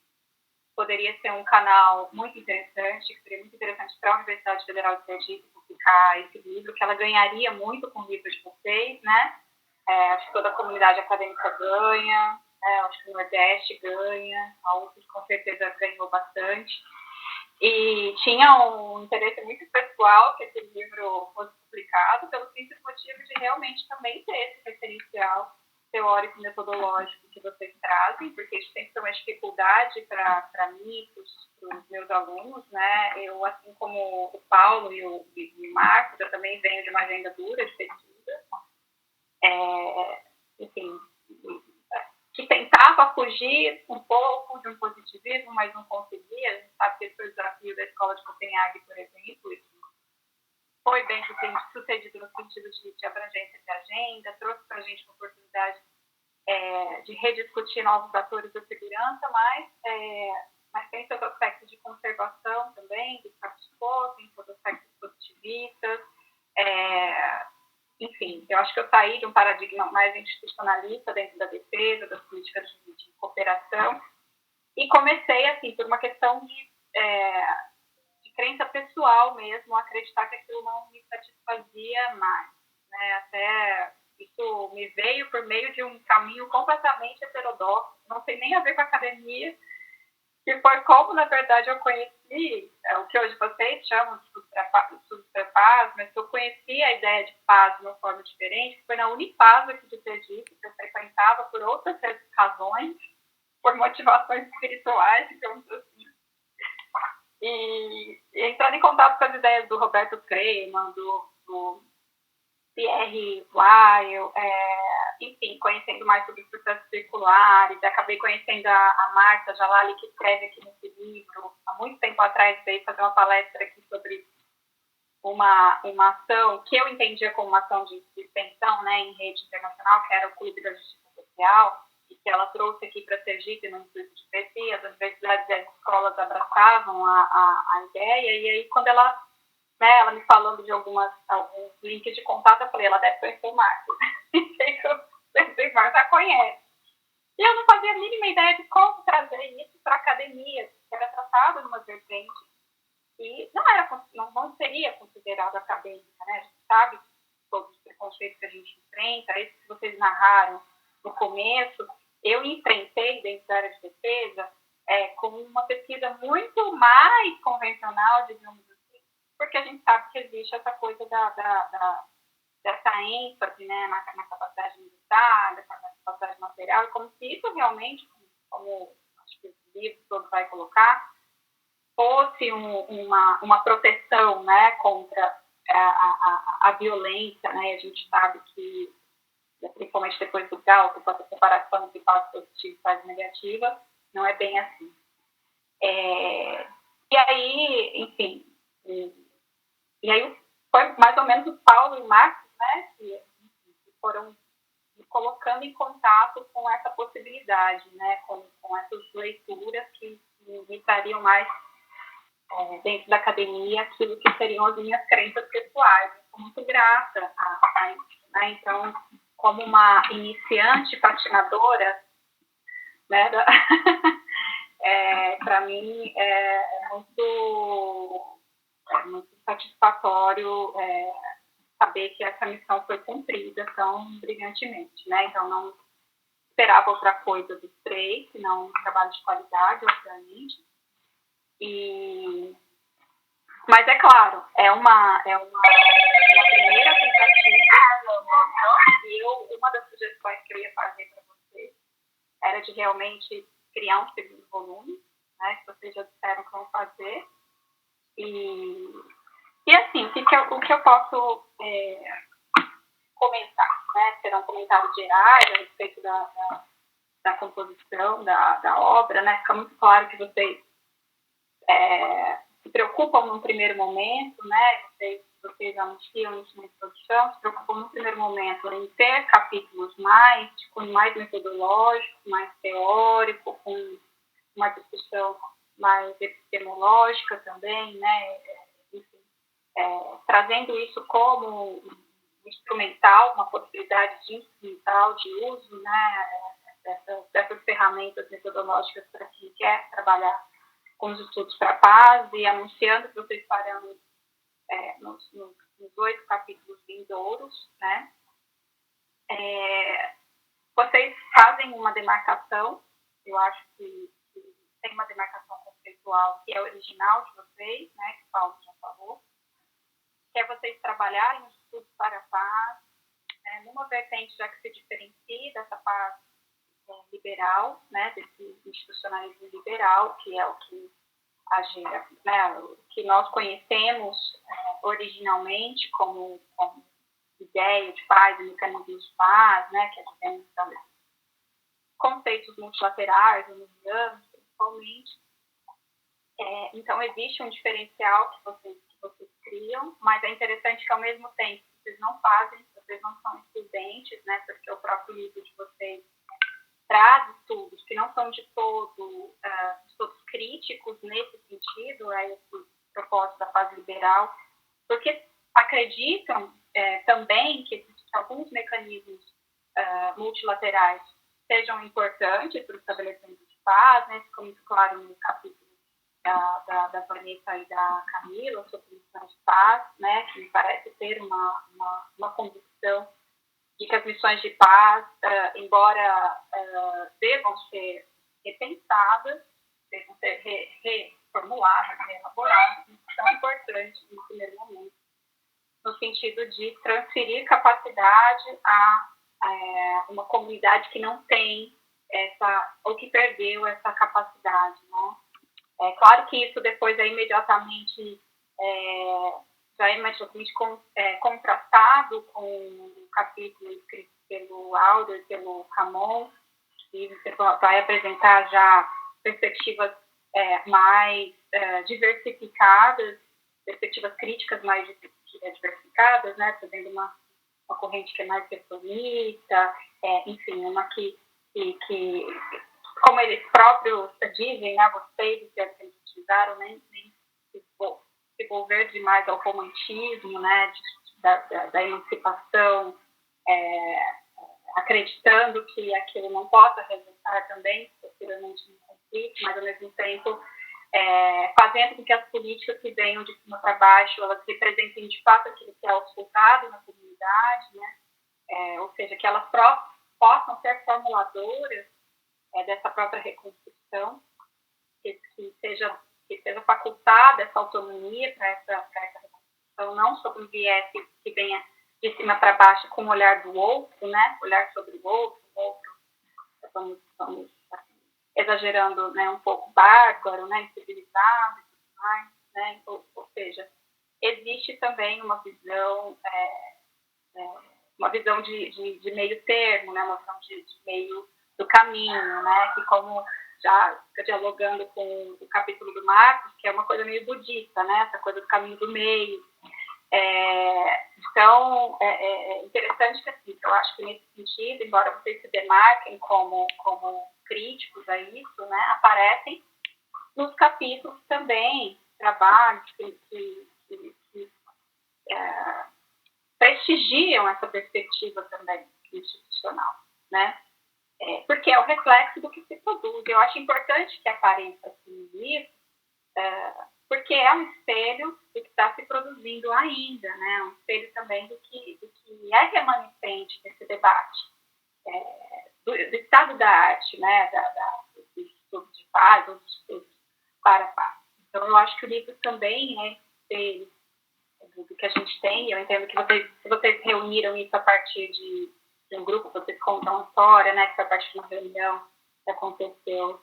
Speaker 3: poderia ser um canal muito interessante, que seria muito interessante para a Universidade Federal de Sergipe publicar esse livro, que ela ganharia muito com o livro de vocês, né? Acho que toda a comunidade acadêmica ganha, acho que o Nordeste ganha, a UFES com certeza ganhou bastante. E tinha um interesse muito pessoal que esse livro fosse publicado, pelo simples motivo de realmente também ter esse referencial teórico metodológico que vocês trazem, porque isso sempre foi uma dificuldade para mim, para os meus alunos, né? Eu, assim como o Paulo e o Marcos, eu também venho de uma agenda dura de pesquisa, enfim, que tentava fugir um pouco de um positivismo, mas não conseguia. A gente sabe que esse foi o desafio da Escola de Copenhague, por exemplo, e foi bem sucedido no sentido de abrangência de agenda, trouxe para a gente uma oportunidade de rediscutir novos atores da segurança, mas tem seus aspectos de conservação também, de status quo, tem seus aspectos positivistas. Enfim, eu acho que eu saí de um paradigma mais institucionalista dentro da defesa, das políticas de cooperação, e comecei, assim, por uma questão de crença pessoal mesmo, acreditar que aquilo não me satisfazia mais, né? Até, Isso me veio por meio de um caminho completamente heterodoxo, não tem nem a ver com a academia, que foi como, na verdade, eu conheci o que hoje vocês chamam de Super-Paz, mas eu conheci a ideia de paz de uma forma diferente, que foi na Unipaz aqui de Sergipe, que eu frequentava por outras razões, por motivações espirituais, digamos assim. E entrando em contato com as ideias do Roberto Kleiman, do Pierre Weil, enfim, conhecendo mais sobre os processos circulares, acabei conhecendo a Marta Jalali, que escreve aqui nesse livro. Há muito tempo atrás veio fazer uma palestra aqui sobre uma ação que eu entendia como uma ação de extensão, né, em rede internacional, que era o Clube da Justiça Social, e que ela trouxe aqui para Sergipe, no Instituto de Pesquisa, as universidades e as escolas abraçavam a ideia, e aí quando ela me falando de alguns links de contato, eu falei, ela deve conhecer o Marcos. O Marcos já conhece. E eu não fazia a mínima ideia de como trazer isso para a academia, que era tratado numa vertente e não seria considerado acadêmica, né? A gente sabe todos os preconceitos que a gente enfrenta, isso que vocês narraram no começo, eu enfrentei dentro da área de defesa com uma pesquisa muito mais convencional, digamos assim, porque a gente sabe que existe essa coisa dessa ênfase, né, na capacidade militar, na capacidade material, e como se isso realmente, como acho que esse livro todo vai colocar, fosse uma proteção, né, contra a violência, né? A gente sabe que, principalmente depois do Gallup, com essa separação de fase positiva e fase negativa, não é bem assim. E aí, enfim, e aí foi mais ou menos o Paulo e o Marcos, né, que foram me colocando em contato com essa possibilidade, né, com essas leituras que me trariam mais dentro da academia aquilo que seriam as minhas crenças pessoais. Eu sou muito grata a isso, né? Então, como uma iniciante patinadora, né, para mim é muito satisfatório saber que essa missão foi cumprida tão brilhantemente, né? Então, não esperava outra coisa dos três, senão um trabalho de qualidade, obviamente. Mas é claro, é uma primeira tentativa, né? E uma das sugestões que eu ia fazer para vocês era de realmente criar um segundo volume, né? Que vocês já disseram que vão fazer. E assim, o que eu posso comentar, né? Serão comentários gerais a respeito da composição da obra, né? Fica muito claro que vocês se preocupam num primeiro momento, né? Vocês anunciam isso na introdução, se preocupam num primeiro momento em ter capítulos mais metodológicos, mais teórico, com uma discussão mais epistemológica também, né? Enfim, trazendo isso como um instrumental, uma possibilidade de instrumental de uso, né? Dessas ferramentas metodológicas para quem quer trabalhar com os estudos para a paz, e anunciando que vocês farão nos 8 capítulos vindouros, né? Vocês fazem uma demarcação, eu acho que tem uma demarcação conceitual que é original de vocês, né, que o Paulo já falou, que é vocês trabalharem os estudos para a paz, numa vertente já que se diferencia dessa paz liberal, né, desse institucionalismo liberal, que é o que o que nós conhecemos originalmente como ideia de paz e mecanismos de paz, né, que é a dimensão desses conceitos multilaterais, unianos, principalmente. Então, existe um diferencial que vocês criam, mas é interessante que, ao mesmo tempo, vocês não são excludentes, né, porque o próprio livro de vocês traz estudos que não são de todos críticos nesse sentido, esse propósito da paz liberal, porque acreditam também que alguns mecanismos multilaterais sejam importantes para o estabelecimento de paz, né? Ficou muito claro no capítulo da Vanessa e da Camila sobre missão de paz, né? Que me parece ter uma convicção de que as missões de paz, embora devam ser repensadas, devam ser reformuladas, reelaboradas, são importantes no primeiro momento, no sentido de transferir capacidade a uma comunidade que não tem ou que perdeu essa capacidade, né? É claro que isso depois é imediatamente contrastado com o capítulo escrito pelo Aldo e pelo Ramon, que vai apresentar já perspectivas mais diversificadas, perspectivas críticas mais diversificadas, né? Trazendo uma corrente que é mais reformista, enfim, uma que como eles próprios dizem, né, vocês que eles utilizaram, nem se envolver demais ao romantismo, né, da emancipação, acreditando que aquilo não possa resultar também, posteriormente, no conflito, mas, ao mesmo tempo, fazendo com que as políticas que venham de cima para baixo, elas representem, de fato, aquilo que é auscultado na comunidade, né, ou seja, que elas possam ser formuladoras dessa própria reconstrução, que seja facultada essa autonomia para essa reconstrução, não sobre um viés que venha de cima para baixo com o olhar do outro, né? Olhar sobre o outro, vamos assim, exagerando, né? Um pouco bárbaro, né? Incivilizado e tudo mais, né? Ou seja, existe também uma visão de meio termo, né? Uma visão de meio do caminho, né? Que, como já dialogando com o capítulo do Marcos, que é uma coisa meio budista, né? Essa coisa do caminho do meio. Então, é interessante que, assim, eu acho que nesse sentido, embora vocês se demarquem como críticos a isso, né? Aparecem nos capítulos também trabalhos que prestigiam essa perspectiva também institucional, né? Porque é o reflexo do que se produz. Eu acho importante que apareça assim no livro, porque é um espelho do que está se produzindo ainda, né? Um espelho também do que é remanescente desse debate, do estado da arte, né? Dos estudos de paz, dos estudos para a paz. Então, eu acho que o livro também é espelho do que a gente tem. Eu entendo que vocês reuniram isso a partir de um grupo, vocês contam uma história, né, que foi a partir de uma reunião que aconteceu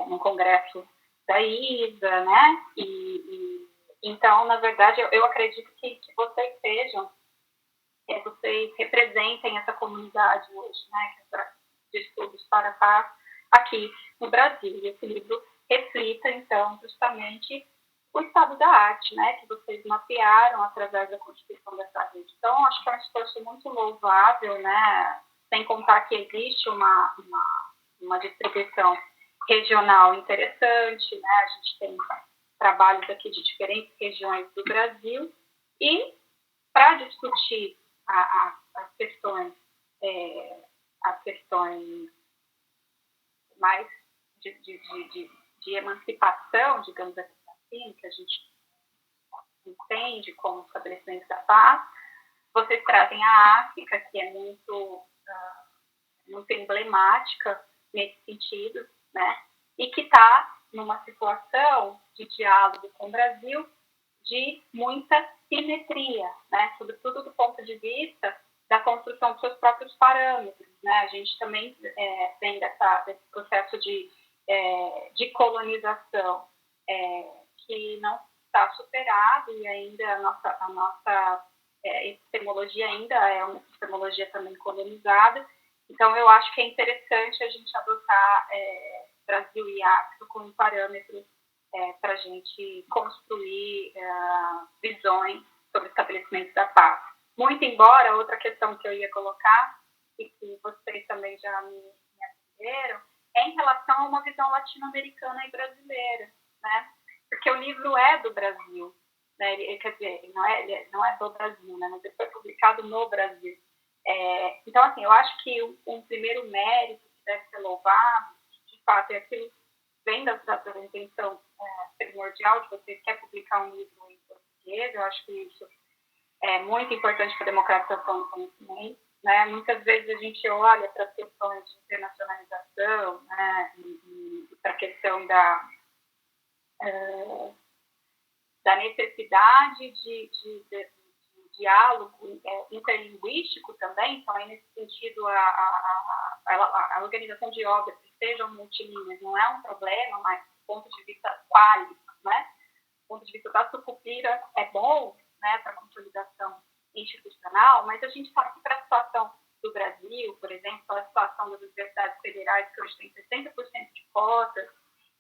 Speaker 3: no congresso da ISA, né, e então, na verdade, eu acredito que vocês vocês representem essa comunidade hoje, né, de estudos para a paz aqui no Brasil. E esse livro reflita, então, justamente o estado da arte, né, que vocês mapearam através da constituição dessa rede. Então, acho que é um esforço muito louvável, né, sem contar que existe uma distribuição regional interessante, né, a gente tem trabalhos aqui de diferentes regiões do Brasil, e para discutir as questões mais de emancipação, digamos assim, que a gente entende como estabelecimento da paz, vocês trazem a África, que é muito emblemática nesse sentido, né? E que está numa situação de diálogo com o Brasil de muita simetria, né? Sobretudo do ponto de vista da construção dos seus próprios parâmetros, né? A gente também vem desse processo de colonização que não está superado, e ainda a nossa epistemologia ainda é uma epistemologia também colonizada. Então, eu acho que é interessante a gente adotar Brasil e África como parâmetros para a gente construir visões sobre o estabelecimento da paz. Muito embora, outra questão que eu ia colocar, e que vocês também já me atenderam, é em relação a uma visão latino-americana e brasileira, né? Porque o livro é do Brasil, né? Quer dizer, ele não é do Brasil, né? Mas ele foi publicado no Brasil. Então, assim, eu acho que um primeiro mérito que deve ser louvado, de fato, é aquilo que vem da intenção primordial de vocês, que é publicar um livro em português. Eu acho que isso é muito importante para a democratização do conhecimento. né? Muitas vezes a gente olha para as questões de internacionalização, né? E para a questão da necessidade de diálogo interlinguístico também. Então, aí, nesse sentido, a organização de obras que sejam multilíneas não é um problema, mas do ponto de vista quali, né? Do ponto de vista da sucupira é bom, né, para a consolidação institucional, mas a gente sabe que para a situação do Brasil, por exemplo, para a situação das universidades federais, que hoje tem 60% de cotas,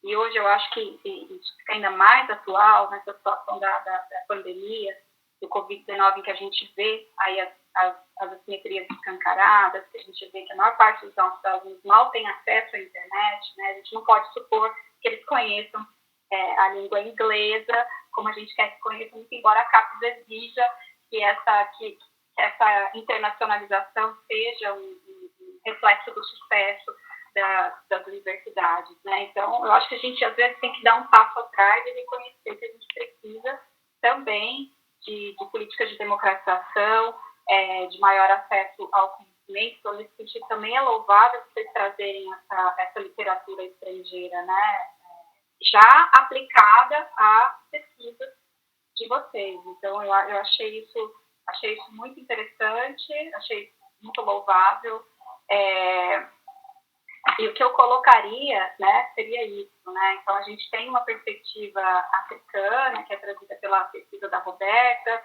Speaker 3: e hoje eu acho que isso fica ainda mais atual nessa situação da pandemia, do Covid-19, em que a gente vê aí as assimetrias escancaradas, que a gente vê que a maior parte dos nossos alunos mal tem acesso à internet, né? A gente não pode supor que eles conheçam a língua inglesa, como a gente quer que conheçam, muito embora a CAPES exija que essa internacionalização seja um reflexo do sucesso das universidades, né? Então, eu acho que a gente, às vezes, tem que dar um passo atrás e reconhecer que a gente precisa também de políticas de democratização, de maior acesso ao conhecimento. Então, nesse sentido, também é louvável vocês trazerem essa literatura estrangeira, né? Já aplicada à pesquisa de vocês. Então, eu achei isso muito interessante, achei muito louvável. E o que eu colocaria, né, seria isso, né? Então, a gente tem uma perspectiva africana, que é trazida pela pesquisa da Roberta,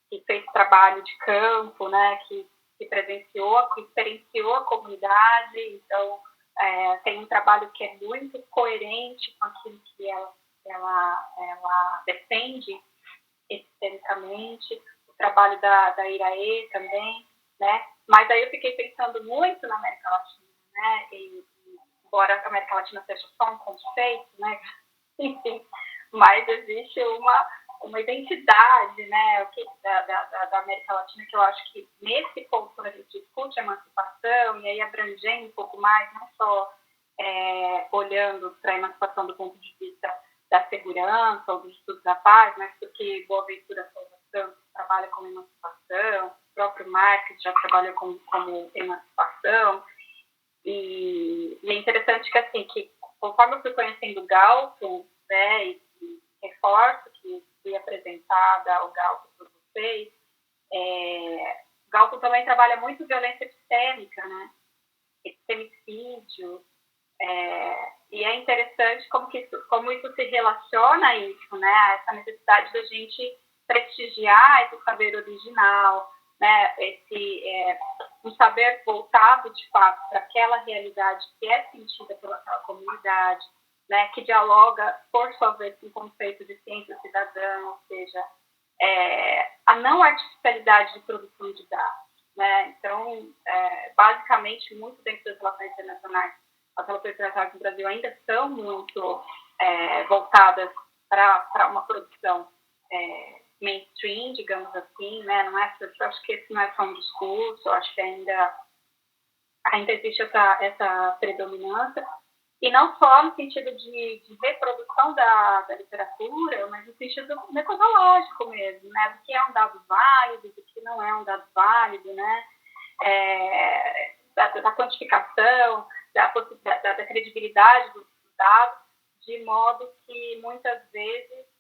Speaker 3: que fez trabalho de campo, né, que presenciou, que experienciou a comunidade. Então, tem um trabalho que é muito coerente com aquilo que ela defende epistemicamente, o trabalho da Iraê também, né? Mas aí eu fiquei pensando muito na América Latina, né? E, embora a América Latina seja só um conceito, né? Enfim, mas existe uma identidade, né? Da América Latina, que eu acho que nesse ponto, quando a gente discute a emancipação, e aí abrangendo um pouco mais, não só olhando para a emancipação do ponto de vista da segurança ou dos estudos da paz, mas porque Boaventura Souza Santos trabalha com emancipação, o próprio Marx já trabalha como emancipação, e é interessante que, assim, que conforme eu fui conhecendo Galton, né, e reforço que fui apresentada ao Galton por vocês, Galton também trabalha muito violência epistêmica, né, epistemicídio, e é interessante como isso se relaciona a isso, né, a essa necessidade da gente prestigiar esse saber original, né, um saber voltado, de fato, para aquela realidade que é sentida pelaquela comunidade, né, que dialoga, por sua vez, com o conceito de ciência cidadã, ou seja, a não artificialidade de produção de dados, né. Então, basicamente, muito dentro das relações internacionais, as relações internacionais no Brasil ainda são muito voltadas para uma produção mainstream, digamos assim, né? Não é, eu acho que esse não é só um discurso, eu acho que ainda existe essa predominância, e não só no sentido de reprodução da literatura, mas no sentido metodológico mesmo, né? Do que é um dado válido, do que não é um dado válido, né? Da quantificação, da credibilidade dos dados, de modo que muitas vezes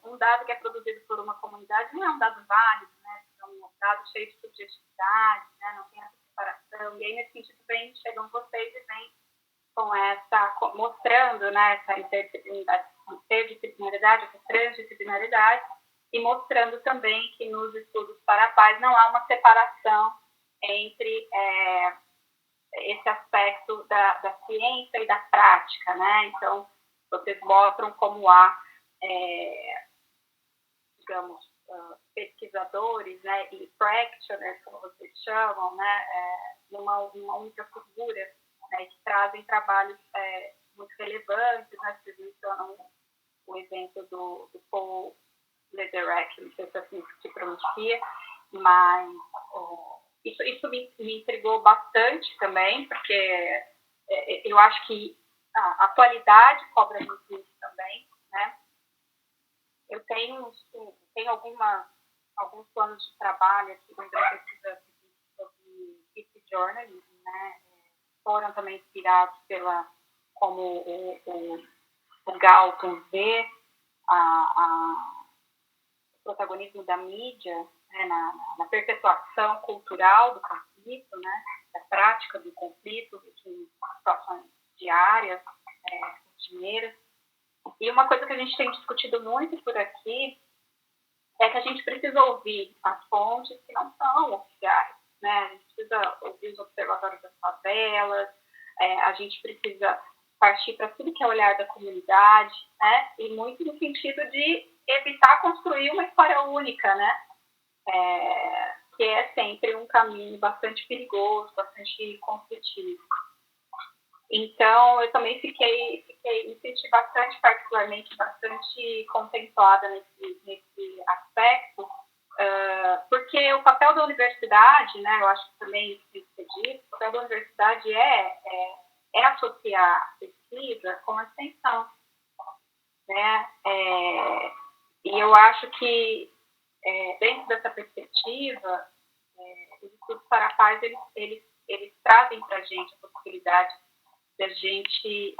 Speaker 3: um dado que é produzido por uma comunidade não é um dado válido, né? É um dado cheio de subjetividade, né? Não tem essa separação. E aí, nesse sentido, chegam vocês e vêm mostrando, né, essa interdisciplinaridade, essa transdisciplinaridade, e mostrando também que nos estudos para a paz não há uma separação entre esse aspecto da ciência e da prática, né? Então, vocês mostram como há, digamos, pesquisadores, né, e practitioners, como vocês chamam, né, numa única figura, né, que trazem trabalhos muito relevantes, né? Vocês mencionam o exemplo do Paul Lederach, não sei se assim se pronuncia, mas isso me intrigou bastante também, porque eu acho que a atualidade cobra muito isso também, né? Eu tenho alguns planos de trabalho aqui dentro da pesquisa Journalism, né? Foram também inspirados como o Galton vê o protagonismo da mídia, né, na perpetuação cultural do conflito, né, da prática do conflito em situações diárias, rotineiras. E uma coisa que a gente tem discutido muito por aqui é que a gente precisa ouvir as fontes que não são oficiais, né? A gente precisa ouvir os observatórios das favelas, a gente precisa partir para tudo que é olhar da comunidade, né? E muito no sentido de evitar construir uma história única, né? Que é sempre um caminho bastante perigoso, bastante conflitivo. Então, eu também me senti bastante, particularmente, bastante contemplada nesse aspecto, porque o papel da universidade, né, eu acho que também tem que ser dito, o papel da universidade é associar a pesquisa com a extensão, né, e eu acho que dentro dessa perspectiva, os estudos para a paz, eles trazem para a gente a possibilidade de a gente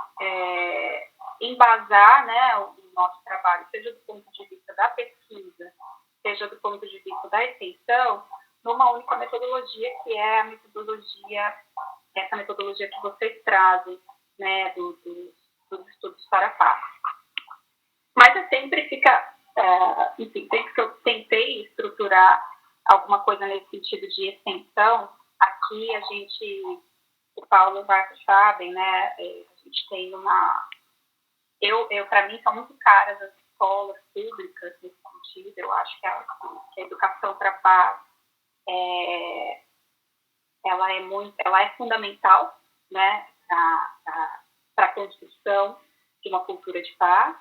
Speaker 3: embasar, né, o nosso trabalho, seja do ponto de vista da pesquisa, seja do ponto de vista da extensão, numa única metodologia, que é a metodologia, essa metodologia que vocês trazem, né, dos estudos para a paz. Mas sempre fica, enfim, sempre que eu tentei estruturar alguma coisa nesse sentido de extensão, aqui o Paulo e o Marcos sabem, né, a gente tem para mim, são muito caras as escolas públicas nesse sentido. Eu acho que a educação para a paz, ela é fundamental, né, para a construção de uma cultura de paz.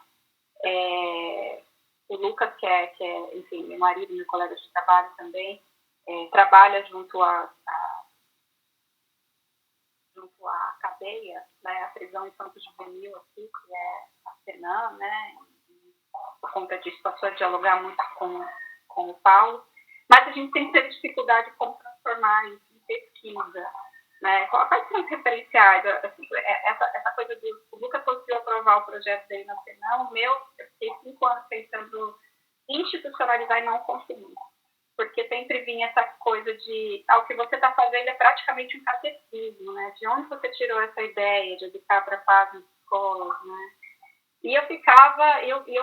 Speaker 3: O Lucas, que é, enfim, meu marido, meu colega de trabalho também, trabalha junto à cadeia, né, a prisão infanto juvenil aqui, que é a Senan, né, e por conta disso passou a dialogar muito com o Paulo, mas a gente sempre teve dificuldade de como transformar isso em pesquisa, né, quais são os referenciais, assim, essa coisa o Lucas conseguiu aprovar o projeto dele na Senan, eu fiquei 5 anos tentando institucionalizar e não consegui. Porque sempre vinha essa coisa de o que você está fazendo é praticamente um catecismo, né? De onde você tirou essa ideia de educar para a paz nas escolas, né? E eu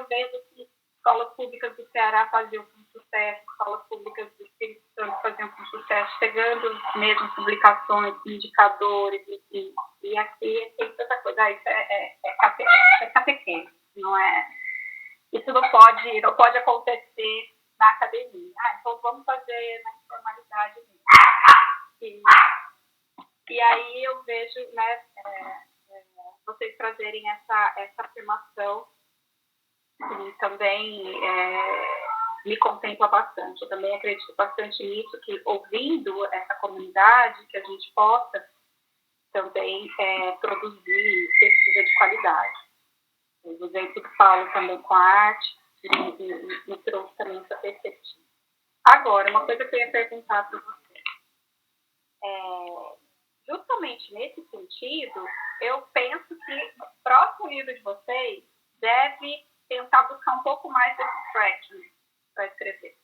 Speaker 3: vejo que escolas públicas do Ceará faziam com sucesso, escolas públicas do Espírito Santo faziam com sucesso, chegando mesmo publicações, indicadores, e aqui tem tanta coisa, isso é catequese, não é? Isso não pode acontecer na academia. Então vamos fazer na informalidade mesmo. E aí eu vejo, né, vocês trazerem essa afirmação que também me contempla bastante. Eu também acredito bastante nisso, que ouvindo essa comunidade, que a gente possa também produzir pesquisa de qualidade. O exemplo que falo também com a arte, me trouxe também essa perspectiva. Agora, uma coisa que eu ia perguntar para você. Justamente nesse sentido, eu penso que o próximo livro de vocês deve tentar buscar um pouco mais desse traction para escrever.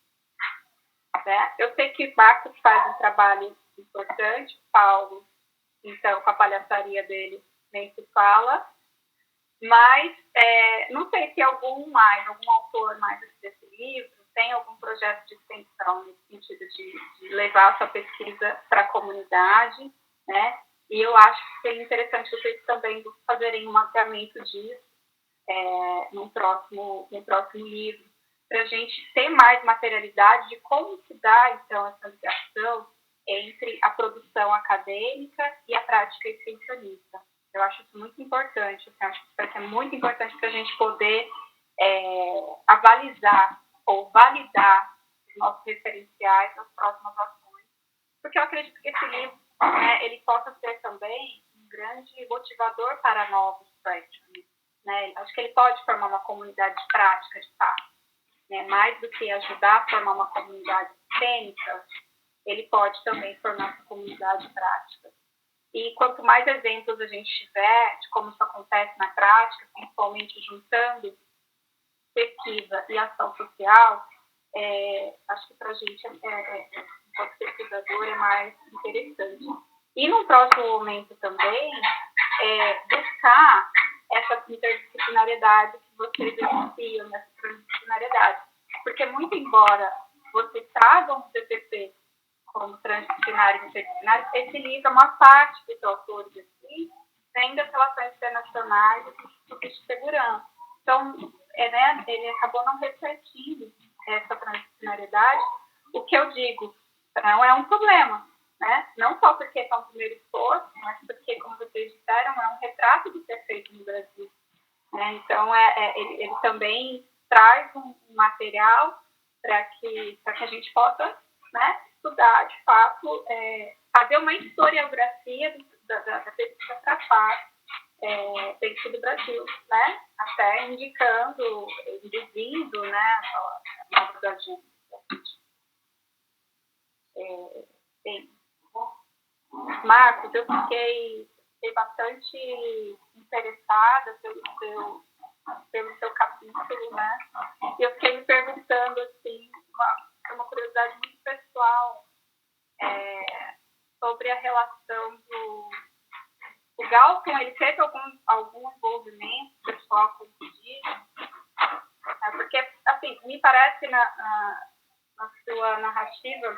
Speaker 3: Né? Eu sei que Marcos faz um trabalho importante, Paulo, então, com a palhaçaria dele, nem se fala. Mas não sei se algum autor mais desse livro tem algum projeto de extensão nesse sentido de levar a sua pesquisa para a comunidade, né? E eu acho que seria interessante vocês também fazerem um mapeamento disso num próximo livro, para a gente ter mais materialidade de como se dá, então, essa ligação entre a produção acadêmica e a prática extensionista. Eu acho isso muito importante. Eu acho que isso vai ser muito importante para a gente poder avalizar ou validar os nossos referenciais nas próximas ações. Porque eu acredito que esse livro ele possa ser também um grande motivador para novos practitioners. Né? Acho que ele pode formar uma comunidade de prática de paz. Né? Mais do que ajudar a formar uma comunidade cênica, ele pode também formar essa comunidade prática. E quanto mais exemplos a gente tiver de como isso acontece na prática, principalmente juntando pesquisa e ação social, acho que para a gente, enquanto pesquisador, é mais interessante. E num próximo momento também, buscar essa interdisciplinariedade que vocês denunciam, essa transdisciplinariedade. Porque, muito embora vocês tragam o TPP como transdisciplinário e interdisciplinário, esse livro é uma parte dos autores aqui, vem das relações internacionais e de segurança. Então, ele acabou não refletindo essa transdisciplinariedade. O que eu digo, não é um problema, né? Não só porque é um primeiro esforço, mas porque, como vocês disseram, é um retrato do que é feito no Brasil. Né? Então, ele também traz um material para que a gente possa, né, estudar, de fato, fazer uma historiografia da pesquisa para paz dentro do Brasil, né? Até indicando, induzindo, né, novas agendas. Marcos, eu fiquei bastante interessada pelo seu capítulo, né? E eu fiquei me perguntando, assim, uma curiosidade muito pessoal sobre a relação do Galton. Ele teve algum envolvimento pessoal com o indígena? Porque, assim, me parece na sua narrativa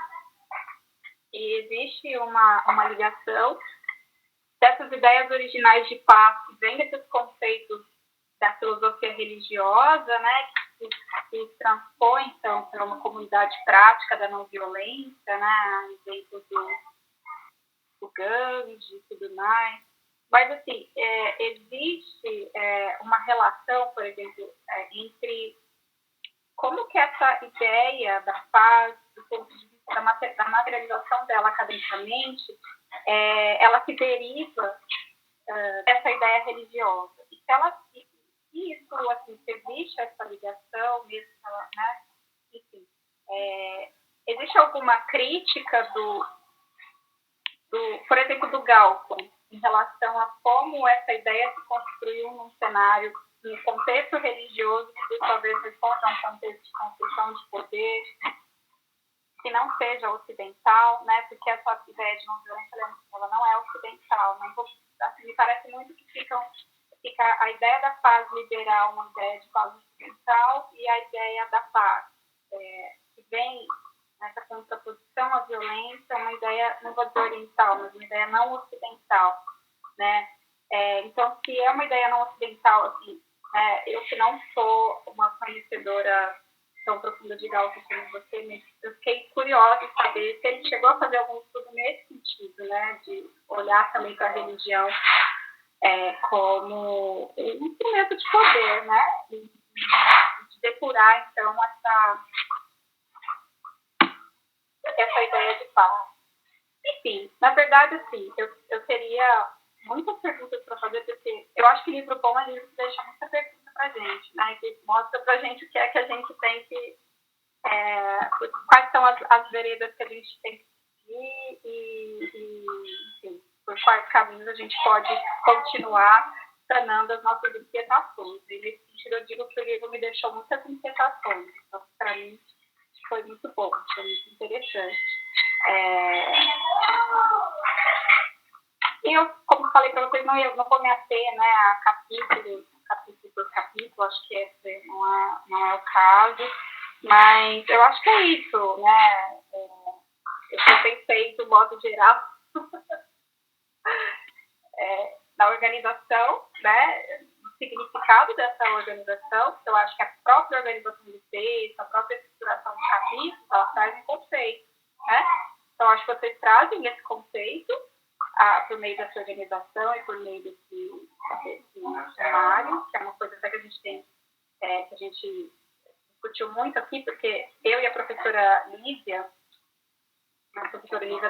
Speaker 3: que existe uma ligação dessas ideias originais de paz, que vem desses conceitos da filosofia religiosa, né, que transpõe, então, para uma comunidade prática da não violência, né, exemplo do Gandhi e tudo mais. Mas, assim, existe uma relação, por exemplo, entre como que essa ideia da paz, do ponto de vista da materialização dela academicamente, ela se deriva dessa ideia religiosa. E se isso, assim, se existe essa ligação, mesmo, né? Enfim, existe alguma crítica por exemplo, do Galton, em relação a como essa ideia se construiu num cenário, num contexto religioso, que talvez responda a um contexto de construção de poder, que não seja ocidental, né? Porque essa ideia de não violência, ela não é ocidental, né? Então, assim, me parece muito que fica a ideia da paz liberal, uma ideia de paz ocidental, e a ideia da paz, que vem nessa contraposição à violência, uma ideia, não vou dizer oriental, mas uma ideia não ocidental, né? Então, se é uma ideia não ocidental, assim, eu que não sou uma conhecedora tão profunda de Galton como você, mas eu fiquei curiosa em saber se ele chegou a fazer algum estudo nesse sentido, né? De olhar também para a religião como um instrumento de poder, né? E de depurar, então, essa ideia de paz. Enfim, na verdade, assim, eu teria muitas perguntas para fazer, porque eu acho que livro bom é livro que deixa muita pergunta para a gente, né? Que mostra para a gente o que é que a gente tem que... quais são as veredas que a gente tem que seguir e enfim, por quais caminhos a gente pode continuar sanando as nossas inquietações. E nesse sentido, eu digo que o livro me deixou muitas inquietações. Então, para mim, foi muito bom, foi muito interessante. E eu, como falei para vocês, não vou me ater, né, a capítulo por capítulo, acho que esse não é o caso, mas eu acho que é isso, né? Eu pensei, do modo geral, na organização, né, no significado dessa organização, que eu acho que a própria organização do texto, a própria estruturação do capítulo, ela traz um conceito, né? Então, acho que vocês trazem esse conceito por meio dessa organização e por meio desse cenário, que é uma coisa até que a gente tem, que a gente discutiu muito aqui, porque eu e a professora Lídia,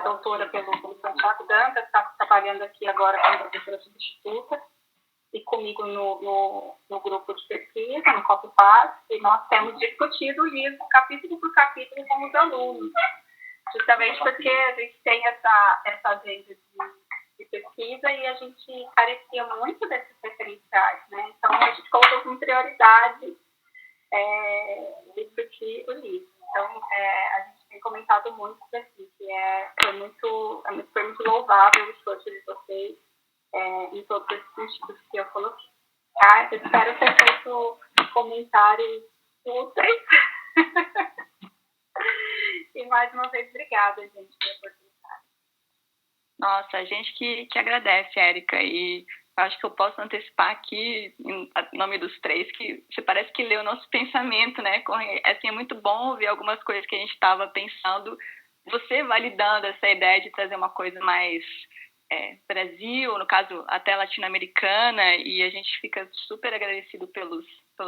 Speaker 3: doutora pelo Santiago Dantas, está trabalhando aqui agora como professora substituta, e comigo no grupo de pesquisa, no COP-PAS, e nós temos discutido o livro capítulo por capítulo com os alunos, justamente porque a gente tem essa agenda de pesquisa e a gente carecia muito desses referenciais, né? Então, a gente colocou como prioridade discutir o livro. Então, a gente tem comentado muito isso aqui, que foi muito louvável o esforço de vocês em todos esses sentidos que eu coloquei. Tá? Eu espero ter feito comentários úteis. E mais uma vez, obrigada, gente, pela oportunidade.
Speaker 1: Nossa, a gente que agradece, Érica, e acho que eu posso antecipar aqui, em nome dos três, que você parece que leu o nosso pensamento, né? Assim, é muito bom ver algumas coisas que a gente estava pensando, você validando essa ideia de trazer uma coisa mais Brasil, no caso, até latino-americana, e a gente fica super agradecido pelos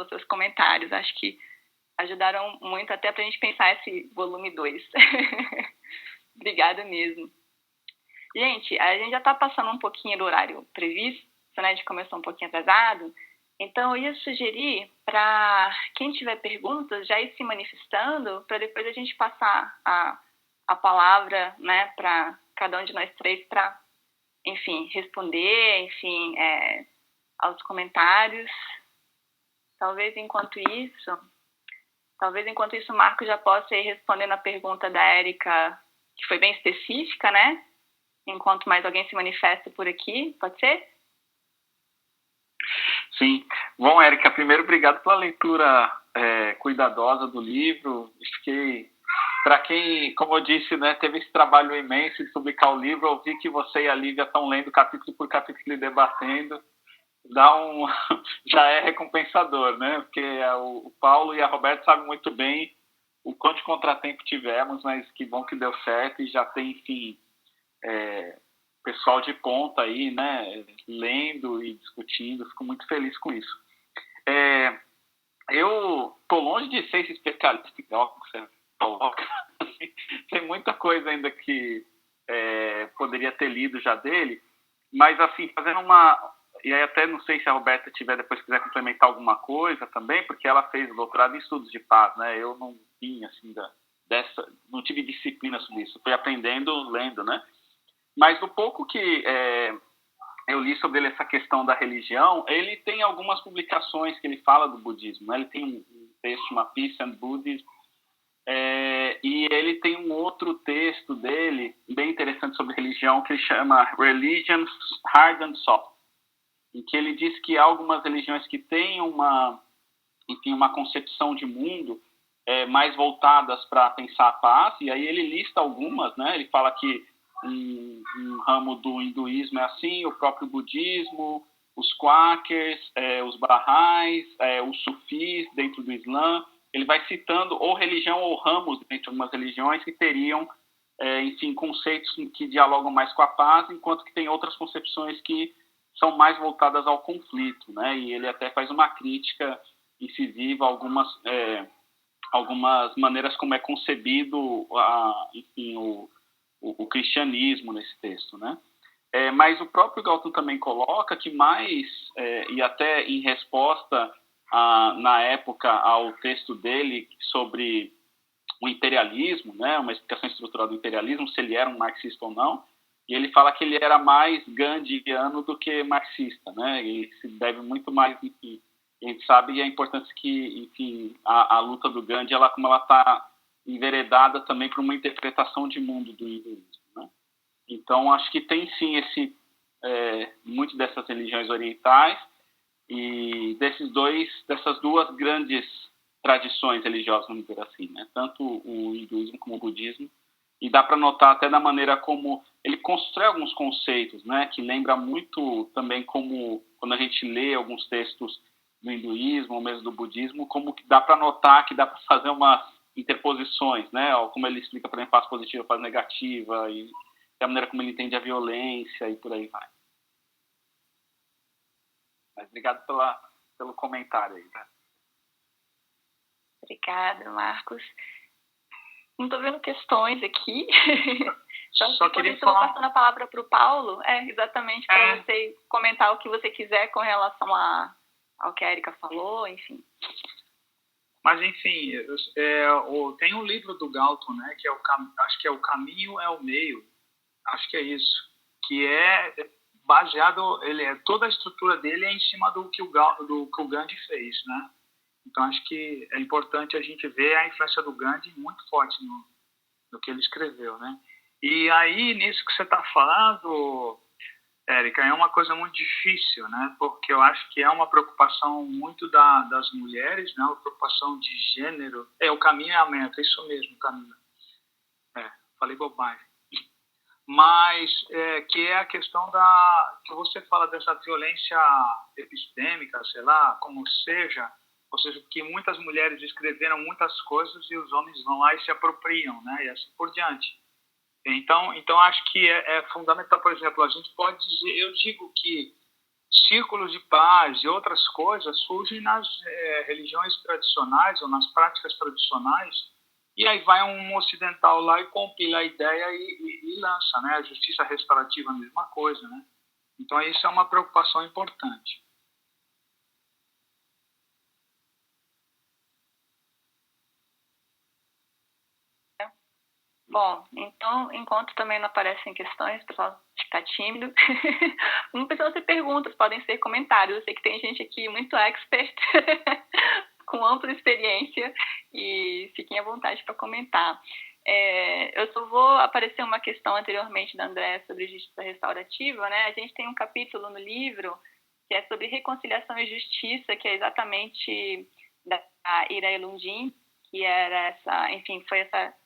Speaker 1: seus comentários. Acho que ajudaram muito até para a gente pensar esse volume 2. Obrigada mesmo. Gente, a gente já está passando um pouquinho do horário previsto, né? A gente começou um pouquinho atrasado. Então, eu ia sugerir para quem tiver perguntas já ir se manifestando, para depois a gente passar a palavra, né, para cada um de nós três para, enfim, responder, enfim, aos comentários. Talvez enquanto isso, o Marco já possa ir respondendo a pergunta da Érica, que foi bem específica, né? Enquanto mais alguém se manifesta por aqui, pode ser?
Speaker 4: Sim. Bom, Érica, primeiro, obrigado pela leitura cuidadosa do livro. Fiquei, para quem, como eu disse, né, teve esse trabalho imenso de publicar o livro, eu vi que você e a Lívia estão lendo capítulo por capítulo e debatendo. Já é recompensador, né? Porque o Paulo e a Roberta sabem muito bem o quanto de contratempo tivemos, mas que bom que deu certo e já tem, enfim, pessoal de ponta aí, né, lendo e discutindo. Fico muito feliz com isso. Eu tô longe de ser esse especialista igual que você coloca. Tem muita coisa ainda que poderia ter lido já dele, mas assim, fazendo e aí até não sei se a Roberta depois quiser complementar alguma coisa também, porque ela fez doutorado em estudos de paz, né? Eu não tinha, assim, não tive disciplina sobre isso. Fui aprendendo, lendo, né? Mas do pouco que eu li sobre ele, essa questão da religião, ele tem algumas publicações que ele fala do budismo, né? Ele tem um texto chamado Peace and Buddhism, e ele tem um outro texto dele, bem interessante sobre religião, que ele chama Religions Hard and Soft, em que ele diz que há algumas religiões que têm uma concepção de mundo mais voltadas para pensar a paz, e aí ele lista algumas, né? Ele fala que um ramo do hinduísmo é assim, o próprio budismo, os quakers, os bahais, os sufis dentro do Islã. Ele vai citando ou religião ou ramos dentro de algumas religiões que teriam, enfim, conceitos que dialogam mais com a paz, enquanto que tem outras concepções que são mais voltadas ao conflito, né? E ele até faz uma crítica incisiva a algumas maneiras como é concebido enfim, o cristianismo nesse texto, né? Mas o próprio Galton também coloca que e até em resposta na época ao texto dele sobre o imperialismo, né? Uma explicação estrutural do imperialismo, se ele era um marxista ou não, e ele fala que ele era mais gandhiano do que marxista, né? E se deve muito mais, enfim, a gente sabe a importância que, enfim, a luta do Gandhi, como ela está enveredada também para uma interpretação de mundo do hinduísmo, né? Então, acho que tem sim muito dessas religiões orientais e dessas duas grandes tradições religiosas, vamos dizer assim, né? Tanto o hinduísmo como o budismo. E dá para notar até da maneira como ele constrói alguns conceitos, né, que lembra muito também como, quando a gente lê alguns textos do hinduísmo ou mesmo do budismo, como que dá para notar que dá para fazer umas interposições, né, como ele explica, por exemplo, paz positiva, paz negativa, e a maneira como ele entende a violência e por aí vai. Mas obrigado pelo comentário aí, tá?
Speaker 1: Obrigada, Marcos. Não estou vendo questões aqui.
Speaker 2: Só queria
Speaker 1: falar. Estou passando a palavra para o Paulo, exatamente para você comentar o que você quiser com relação ao que a Érica falou, enfim.
Speaker 2: Mas, enfim, tem um livro do Galton, né, que acho que é O Caminho é o Meio, acho que é isso, que é baseado, toda a estrutura dele é em cima do que o Gandhi fez, né? Então, acho que é importante a gente ver a influência do Gandhi muito forte no que ele escreveu, né? E aí, nisso que você está falando, Érica, é uma coisa muito difícil, né? Porque eu acho que é uma preocupação muito das mulheres, né? Uma preocupação de gênero. O caminho é a meta, isso mesmo, Camila. Falei bobagem. Mas que é a questão que você fala dessa violência epistêmica, sei lá, como seja, ou seja, que muitas mulheres escreveram muitas coisas e os homens vão lá e se apropriam, né? E assim por diante. Então acho que é fundamental, por exemplo, a gente pode dizer, eu digo que círculos de paz e outras coisas surgem nas religiões tradicionais ou nas práticas tradicionais, e aí vai um ocidental lá e compila a ideia e lança, né? A justiça restaurativa, a mesma coisa, né? Então isso é uma preocupação importante.
Speaker 1: Bom, então, enquanto também não aparecem questões, o pessoal está tímido, não precisam ser perguntas, podem ser comentários. Eu sei que tem gente aqui muito expert, com ampla experiência, e fiquem à vontade para comentar. Eu só vou aparecer uma questão anteriormente da André sobre justiça restaurativa, né? A gente tem um capítulo no livro que é sobre reconciliação e justiça, que é exatamente da Ira Elundin, que era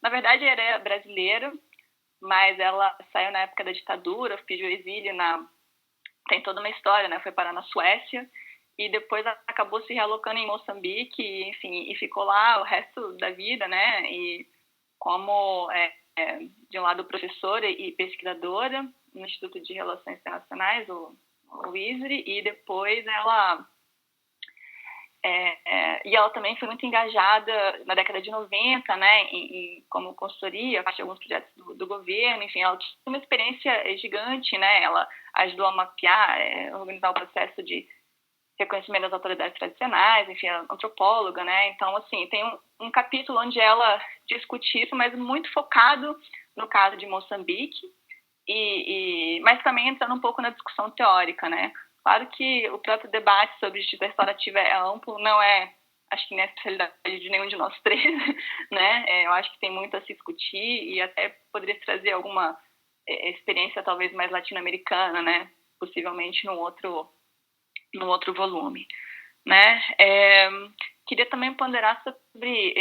Speaker 1: na verdade era brasileira, mas ela saiu na época da ditadura, pediu exílio tem toda uma história, né? Foi parar na Suécia e depois acabou se realocando em Moçambique, enfim, e ficou lá o resto da vida, né? E como de um lado professora e pesquisadora no Instituto de Relações Internacionais, o ISRI, e depois ela e ela também foi muito engajada na década de 90, né, como consultoria, parte de alguns projetos do governo, enfim, ela tinha uma experiência gigante, né, ela ajudou a mapear, organizar o processo de reconhecimento das autoridades tradicionais, enfim, antropóloga, né, então, assim, tem um capítulo onde ela discute isso, mas muito focado no caso de Moçambique, mas também entrando um pouco na discussão teórica, né. Claro que o próprio debate sobre justiça restaurativa é amplo, não acho que não é a especialidade de nenhum de nós três, né? Eu acho que tem muito a se discutir e até poderia trazer alguma experiência talvez mais latino-americana, né? Possivelmente num outro volume, né? Queria também ponderar sobre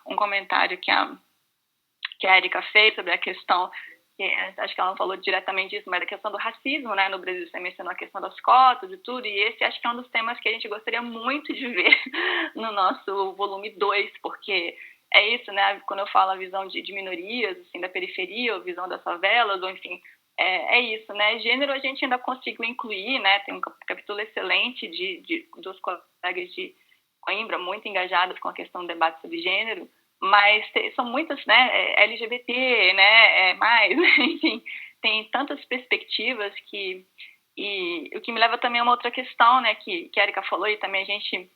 Speaker 1: um comentário que a Érica fez sobre a questão, acho que ela não falou diretamente disso, mas a questão do racismo, né, no Brasil. Você mencionou a questão das cotas e tudo, e esse acho que é um dos temas que a gente gostaria muito de ver no nosso volume 2, porque é isso, né, quando eu falo a visão de minorias, assim, da periferia, ou visão das favelas, ou enfim, é isso, né, gênero a gente ainda conseguiu incluir, né, tem um capítulo excelente de duas colegas de Coimbra, muito engajadas com a questão do debate sobre gênero, mas são muitas, né, LGBT, né, enfim, tem tantas perspectivas e o que me leva também a uma outra questão, né, que a Érica falou e também a gente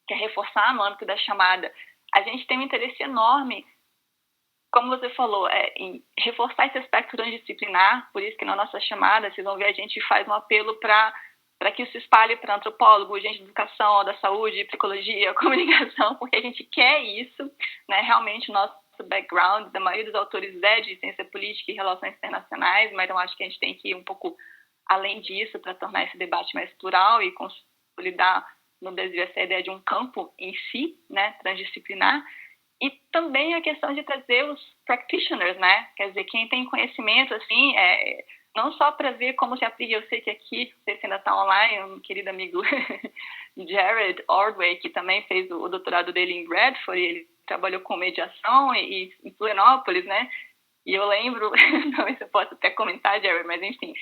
Speaker 1: quer reforçar no âmbito da chamada. A gente tem um interesse enorme, como você falou, em reforçar esse aspecto transdisciplinar, por isso que na nossa chamada, vocês vão ver, a gente faz um apelo para que isso se espalhe para antropólogos, gente de educação, da saúde, psicologia, comunicação, porque a gente quer isso, né? Realmente o nosso background, da maioria dos autores é de ciência política e relações internacionais, mas eu acho que a gente tem que ir um pouco além disso para tornar esse debate mais plural e consolidar no Brasil essa ideia de um campo em si, né, transdisciplinar, e também a questão de trazer os practitioners, né, quer dizer, quem tem conhecimento, assim, não só para ver como se aplica. Eu sei que aqui, não sei se ainda está online, um querido amigo Jared Ordway, que também fez o doutorado dele em Bradford, e ele trabalhou com mediação e em Florianópolis, né? E eu lembro, talvez eu possa até comentar, Jared, mas enfim,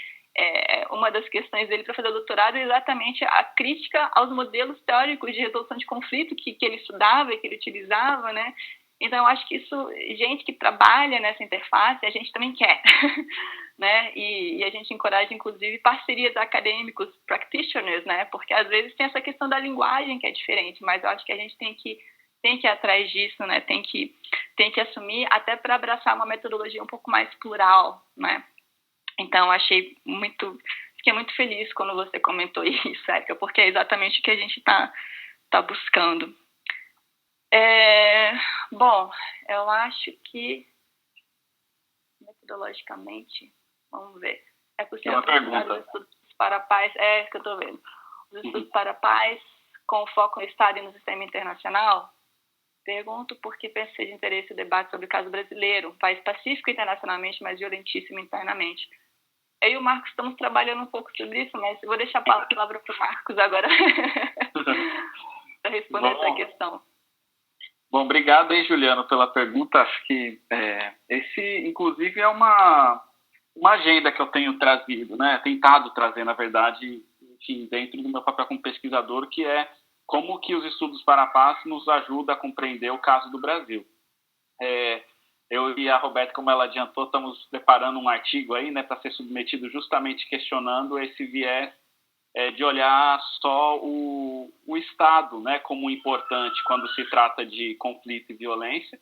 Speaker 1: uma das questões dele para fazer o doutorado é exatamente a crítica aos modelos teóricos de resolução de conflito que ele estudava e que ele utilizava, né? Então, eu acho que isso, gente que trabalha nessa interface, a gente também quer, né? E a gente encoraja, inclusive, parcerias acadêmicos, practitioners, né? Porque, às vezes, tem essa questão da linguagem que é diferente, mas eu acho que a gente tem que tem que ir atrás disso, né? Tem que assumir, até para abraçar uma metodologia um pouco mais plural, né? Então, fiquei muito feliz quando você comentou isso, Érica, porque é exatamente o que a gente tá buscando. Bom, eu acho que metodologicamente, vamos ver, é possível aprofundar os estudos para a paz, que eu estou vendo, os estudos para a paz com foco no Estado e no sistema internacional. Pergunto por que pensa de interesse o debate sobre o caso brasileiro, um país pacífico internacionalmente, mas violentíssimo internamente. Eu e o Marcos estamos trabalhando um pouco sobre isso, mas eu vou deixar a palavra para o Marcos agora para responder essa questão.
Speaker 4: Bom, obrigado aí, Juliano, pela pergunta. Acho que esse, inclusive, é uma agenda que eu tenho trazido, né? Tentado trazer, na verdade, enfim, dentro do meu papel como pesquisador, que é como que os estudos para a paz nos ajudam a compreender o caso do Brasil. Eu e a Roberta, como ela adiantou, estamos preparando um artigo aí, né, para ser submetido justamente questionando esse viés de olhar só o Estado, né, como importante quando se trata de conflito e violência.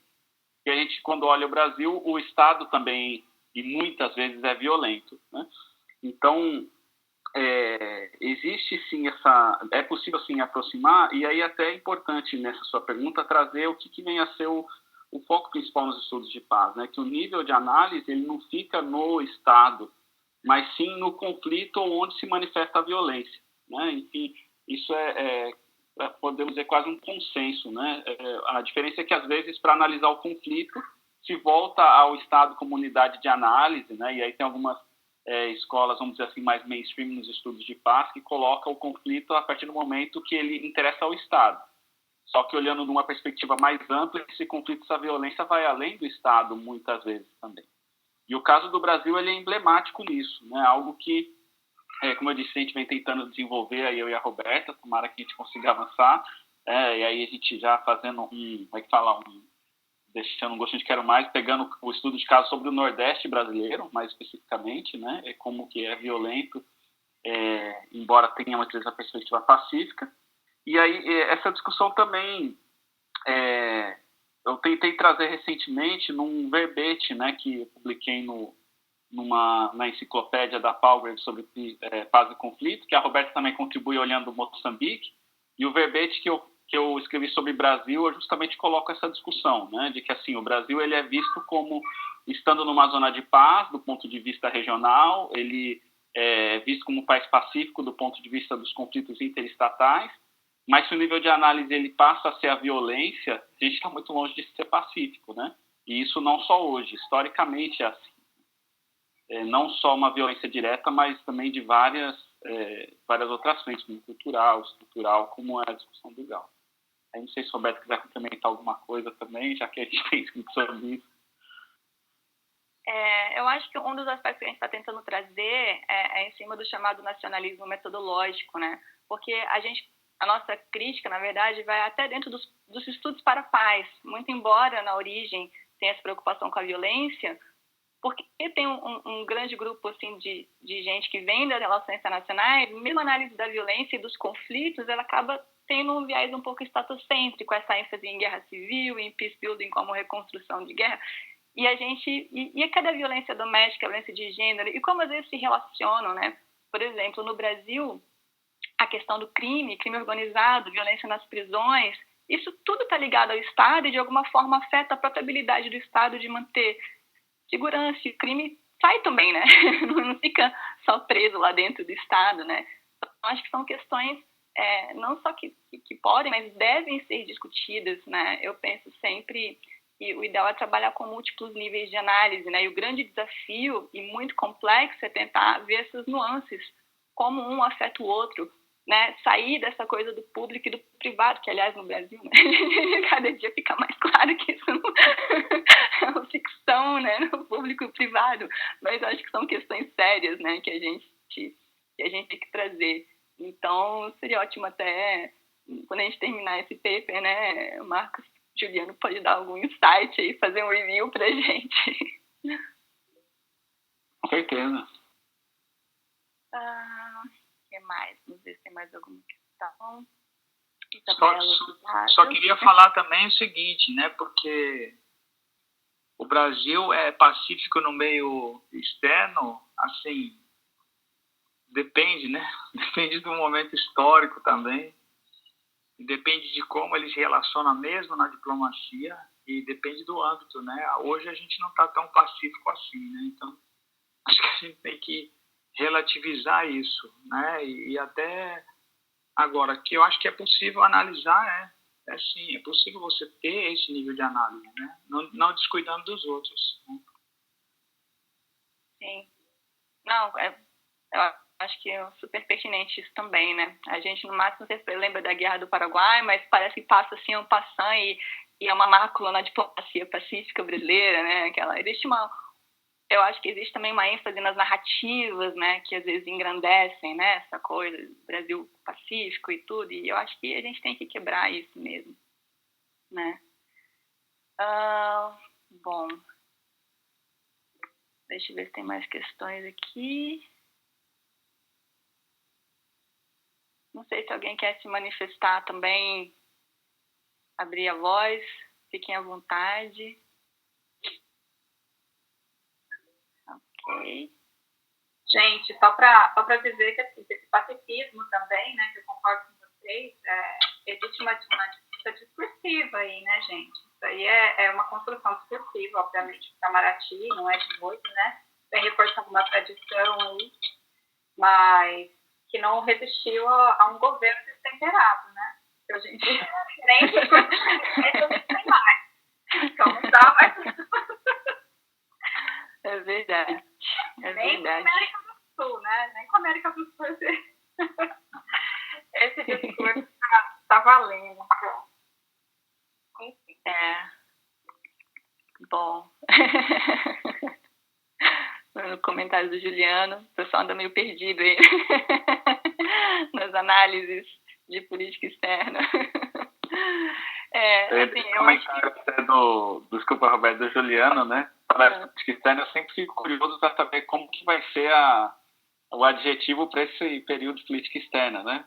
Speaker 4: E a gente, quando olha o Brasil, o Estado também, e muitas vezes, é violento, né? Então, existe sim é possível sim aproximar, e aí até é importante nessa sua pergunta trazer o que vem a ser o foco principal nos estudos de paz, né? Que o nível de análise ele não fica no Estado, mas sim no conflito onde se manifesta a violência, né? Enfim, isso podemos dizer, quase um consenso, né? A diferença é que, às vezes, para analisar o conflito, se volta ao Estado como unidade de análise, né? E aí tem algumas escolas, vamos dizer assim, mais mainstream nos estudos de paz, que colocam o conflito a partir do momento que ele interessa ao Estado. Só que, olhando de uma perspectiva mais ampla, esse conflito, essa violência vai além do Estado, muitas vezes, também. E o caso do Brasil ele é emblemático nisso, né? Algo que, como eu disse, a gente vem tentando desenvolver, aí eu e a Roberta, tomara que a gente consiga avançar, e aí a gente já fazendo deixando um gostinho de quero mais, pegando o estudo de caso sobre o Nordeste brasileiro, mais especificamente, né? Como que é violento, embora tenha muitas vezes a perspectiva pacífica. E aí essa discussão também eu tentei trazer recentemente num verbete, né, que eu publiquei na enciclopédia da Palgrave sobre paz e conflito, que a Roberta também contribui olhando Moçambique, e o verbete que eu escrevi sobre Brasil, eu justamente coloco essa discussão, né, de que assim, o Brasil ele é visto como estando numa zona de paz do ponto de vista regional, ele é visto como um país pacífico do ponto de vista dos conflitos interestatais, mas se o nível de análise ele passa a ser a violência, a gente está muito longe de ser pacífico, né? E isso não só hoje, historicamente é assim. Não só uma violência direta, mas também de várias outras frentes, como cultural, estrutural, como é a discussão do Gal. Aí não sei se o Roberto quiser complementar alguma coisa também, já que a gente tem escrito sobre isso.
Speaker 1: Eu acho que um dos aspectos que a gente está tentando trazer é em cima do chamado nacionalismo metodológico, né? Porque a nossa crítica, na verdade, vai até dentro dos estudos para a paz, muito embora na origem tenha essa preocupação com a violência, porque tem um grande grupo assim, de gente que vem das relações internacionais, mesmo a análise da violência e dos conflitos, ela acaba tendo um viés um pouco estatocêntrico, essa ênfase em guerra civil, em peace building como reconstrução de guerra, e cada violência doméstica, a violência de gênero, e como às vezes se relacionam, né? Por exemplo, no Brasil, a questão do crime organizado, violência nas prisões, isso tudo está ligado ao Estado e de alguma forma afeta a própria habilidade do Estado de manter segurança. E o crime sai também, né? Não fica só preso lá dentro do Estado, né? Então, acho que são questões não só que podem, mas devem ser discutidas, né? Eu penso sempre que o ideal é trabalhar com múltiplos níveis de análise, né? E o grande desafio, e muito complexo, é tentar ver essas nuances, como um afeta o outro, né? Sair dessa coisa do público e do privado, que, aliás, no Brasil, né? Cada dia fica mais claro que isso não é uma ficção, né? No público e privado, mas acho que são questões sérias, né? Que a gente tem que trazer. Então, seria ótimo até, quando a gente terminar esse paper, né, Marcos, Juliano pode dar algum insight aí, fazer um review pra gente.
Speaker 4: Com certeza.
Speaker 1: O que mais? Vamos ver se tem mais alguma questão.
Speaker 2: Só queria falar também o seguinte, né? Porque o Brasil é pacífico no meio externo, assim, depende, né? Depende do momento histórico também. Depende de como ele se relaciona mesmo na diplomacia e depende do âmbito, né? Hoje a gente não está tão pacífico assim, né? Então, acho que a gente tem que relativizar isso, né? E até agora, que eu acho que é possível analisar, sim, é possível você ter esse nível de análise, né? Não descuidando dos outros. Né?
Speaker 1: Sim. Não, eu acho que é super pertinente isso também, né? A gente, no máximo, sempre lembra da Guerra do Paraguai, mas parece que passa assim, um passant e é uma mácula na diplomacia pacífica brasileira, né? Eu acho que existe também uma ênfase nas narrativas, né? Que às vezes engrandecem, né? Essa coisa, Brasil pacífico e tudo, e eu acho que a gente tem que quebrar isso mesmo, né? Bom, deixa eu ver se tem mais questões aqui. Não sei se alguém quer se manifestar também, abrir a voz, fiquem à vontade. Ok.
Speaker 3: Gente, só para dizer que assim, esse pacifismo também, né, que eu concordo com vocês, existe uma disputa discursiva aí, né, gente? Isso aí é uma construção discursiva, obviamente, o Itamaraty não é de hoje, né? Tem reforçando uma tradição aí, mas que não resistiu a um governo destemperado, né? Que a gente nem tem mais. Então não dá mais.
Speaker 1: É verdade.
Speaker 3: Nem com a América do Sul, né? Nem com a América do Sul esse discurso tá valendo. Enfim.
Speaker 1: Bom. No comentário do Juliano, o pessoal anda meio perdido aí nas análises de política externa. Assim, eu acho que...
Speaker 4: Desculpa, Roberto, do Juliano, né? Para a política externa, eu sempre fico curioso para saber como que vai ser o adjetivo para esse período de política externa, né?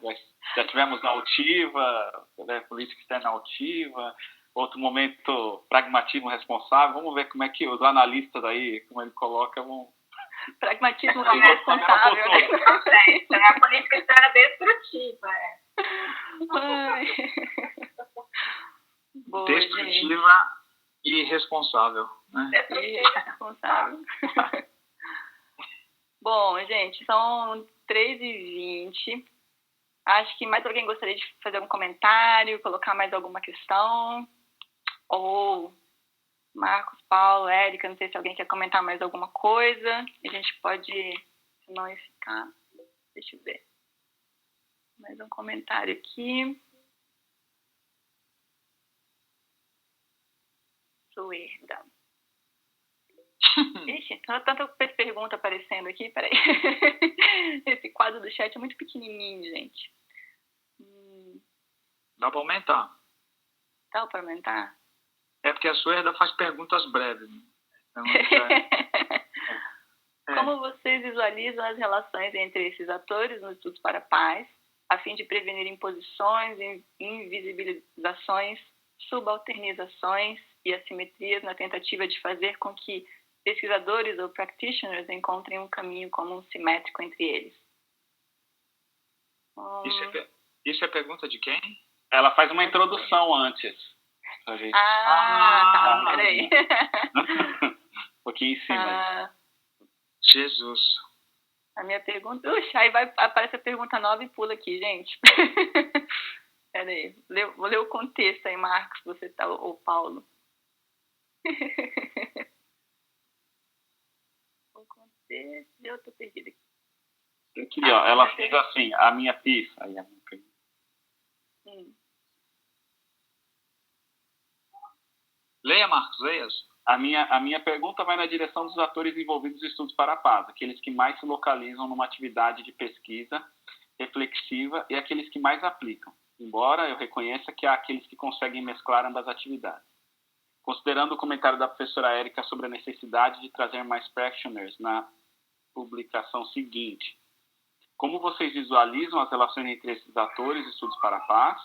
Speaker 4: Já tivemos na altiva, né? Política externa altiva, outro momento, pragmatismo responsável. Vamos ver como é que os analistas aí, como ele coloca, vão...
Speaker 1: Pragmatismo responsável.
Speaker 3: É a política externa destrutiva,
Speaker 1: Boa,
Speaker 2: destrutiva e irresponsável. Né?
Speaker 1: Irresponsável. Bom, gente, são 3h20. Acho que mais alguém gostaria de fazer algum comentário, colocar mais alguma questão? Ou Marcos, Paulo, Érica, não sei se alguém quer comentar mais alguma coisa. A gente pode, se não ficar... Deixa eu ver. Mais um comentário aqui. Suerda. Ixi, tanta pergunta aparecendo aqui, peraí. Esse quadro do chat é muito pequenininho, gente.
Speaker 2: Dá para aumentar.
Speaker 1: Dá para aumentar?
Speaker 2: É porque a Suerda faz perguntas breves. Então,
Speaker 1: Como vocês visualizam as relações entre esses atores nos estudos para a paz, a fim de prevenir imposições, invisibilizações, subalternizações e assimetrias na tentativa de fazer com que pesquisadores ou practitioners encontrem um caminho comum simétrico entre eles?
Speaker 2: Isso é pergunta de quem?
Speaker 4: Ela faz uma introdução antes. Gente.
Speaker 1: Tá, peraí.
Speaker 4: Um pouquinho em cima.
Speaker 2: Jesus.
Speaker 1: A minha pergunta... aí aparece a pergunta 9 e pula aqui, gente. Peraí, vou ler o contexto aí, Marcos, você tá, ou Paulo. O contexto... Eu tô perdida aqui.
Speaker 4: Aqui, ó, ela fez assim, a minha pista. Aí a minha pergunta.
Speaker 2: Leia, Marcos, leia.
Speaker 4: A minha pergunta vai na direção dos atores envolvidos nos estudos para a paz, aqueles que mais se localizam numa atividade de pesquisa reflexiva e aqueles que mais aplicam, embora eu reconheça que há aqueles que conseguem mesclar ambas atividades. Considerando o comentário da professora Érica sobre a necessidade de trazer mais practitioners na publicação seguinte, como vocês visualizam as relações entre esses atores e estudos para a paz?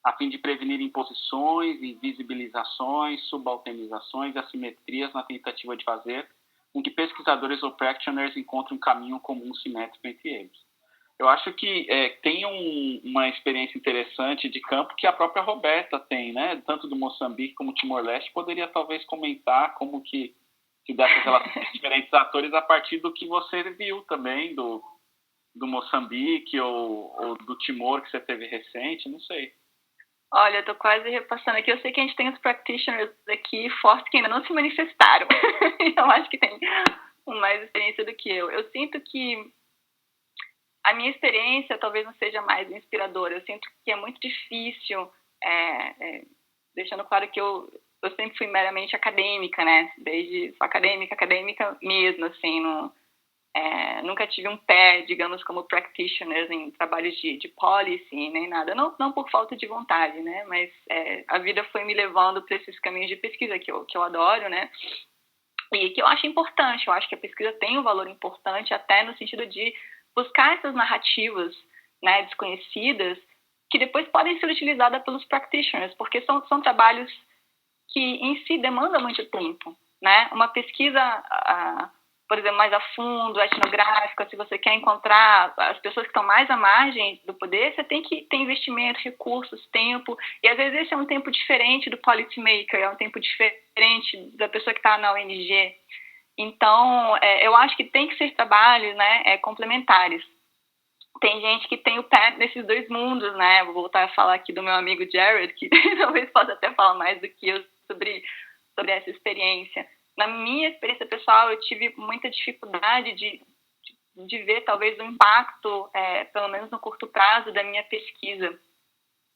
Speaker 4: a fim de prevenir imposições, invisibilizações, subalternizações e assimetrias na tentativa de fazer com que pesquisadores ou practitioners encontrem um caminho comum simétrico entre eles. Eu acho que tem uma experiência interessante de campo que a própria Roberta tem, né? Tanto do Moçambique como do Timor-Leste. Poderia talvez comentar como que se dá essas relações de diferentes atores a partir do que você viu também do Moçambique ou do Timor que você teve recente, não sei.
Speaker 1: Olha, eu tô quase repassando aqui. Eu sei que a gente tem os practitioners aqui fortes que ainda não se manifestaram. Eu acho que tem mais experiência do que eu. Eu sinto que a minha experiência talvez não seja mais inspiradora. Eu sinto que é muito difícil, deixando claro que eu sempre fui meramente acadêmica, né? Desde acadêmica mesmo, assim, nunca tive um pé, digamos, como practitioner em trabalhos de policy, nem nada. Não por falta de vontade, né? Mas a vida foi me levando para esses caminhos de pesquisa que eu adoro, né? E que eu acho importante. Eu acho que a pesquisa tem um valor importante até no sentido de buscar essas narrativas, né, desconhecidas que depois podem ser utilizadas pelos practitioners, porque são trabalhos que em si demandam muito tempo, né? Uma pesquisa, por exemplo, mais a fundo, etnográfica, se você quer encontrar as pessoas que estão mais à margem do poder, você tem que ter investimento, recursos, tempo, e às vezes esse é um tempo diferente do policymaker, é um tempo diferente da pessoa que está na ONG. Então, eu acho que tem que ser trabalhos, né, complementares. Tem gente que tem o pé nesses dois mundos, né? Vou voltar a falar aqui do meu amigo Jared, que talvez possa até falar mais do que eu sobre essa experiência. Na minha experiência pessoal, eu tive muita dificuldade de ver, talvez, o impacto, pelo menos no curto prazo, da minha pesquisa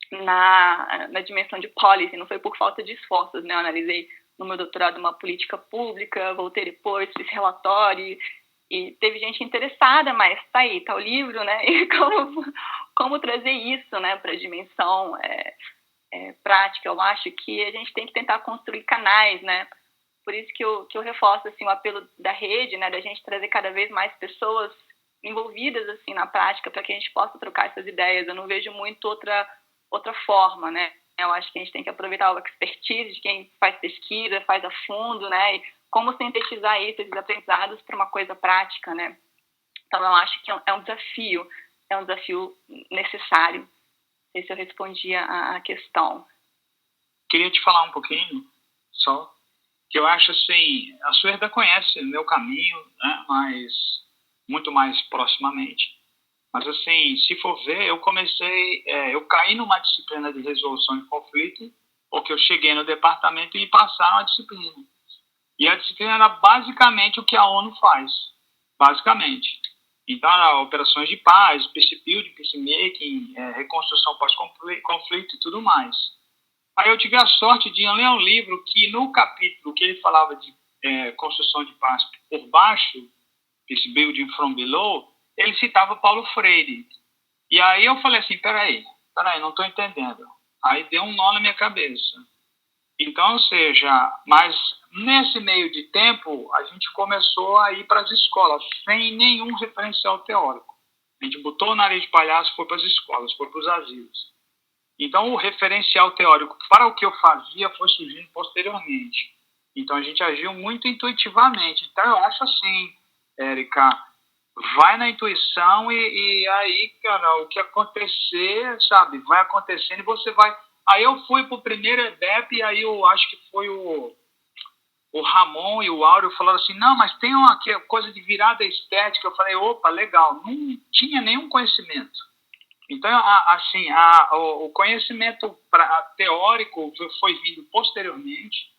Speaker 1: na dimensão de policy. Não foi por falta de esforços, né? Eu analisei no meu doutorado uma política pública, voltei depois, fiz relatório, e teve gente interessada, mas tá aí, tá o livro, né? E como trazer isso, né, para a dimensão prática. Eu acho que a gente tem que tentar construir canais, né? Por isso que eu reforço assim, o apelo da rede, né, da gente trazer cada vez mais pessoas envolvidas assim, na prática para que a gente possa trocar essas ideias. Eu não vejo muito outra forma, né? Eu acho que a gente tem que aproveitar a expertise de quem faz pesquisa, faz a fundo, né? E como sintetizar isso, esses aprendizados para uma coisa prática, né? Então, eu acho que é um desafio necessário. Não sei se eu respondi a questão.
Speaker 2: Queria te falar um pouquinho, só, que eu acho assim, a Suerda conhece o meu caminho, né? Mas muito mais proximamente. Mas, assim, se for ver, eu caí numa disciplina de resolução de conflito, porque eu cheguei no departamento e passaram a disciplina. E a disciplina era basicamente o que a ONU faz, basicamente. Então, era operações de paz, peace building, peacemaking, reconstrução pós-conflito e tudo mais. Aí eu tive a sorte de ler um livro que, no capítulo que ele falava de construção de paz por baixo, peace building from below, ele citava Paulo Freire. E aí eu falei assim, peraí, não estou entendendo. Aí deu um nó na minha cabeça. Então, ou seja, mas nesse meio de tempo, a gente começou a ir para as escolas, sem nenhum referencial teórico. A gente botou o nariz de palhaço, foi para as escolas, foi para os asilos. Então, o referencial teórico para o que eu fazia foi surgindo posteriormente. Então, a gente agiu muito intuitivamente. Então, eu acho assim, Érica, vai na intuição e aí, cara, o que acontecer, sabe, vai acontecendo e você vai... Aí eu fui pro primeiro EDEP e aí eu acho que foi o Ramon e o Áureo falaram assim, não, mas tem uma coisa de virada estética. Eu falei, opa, legal, não tinha nenhum conhecimento. Então, assim, o conhecimento teórico foi vindo posteriormente,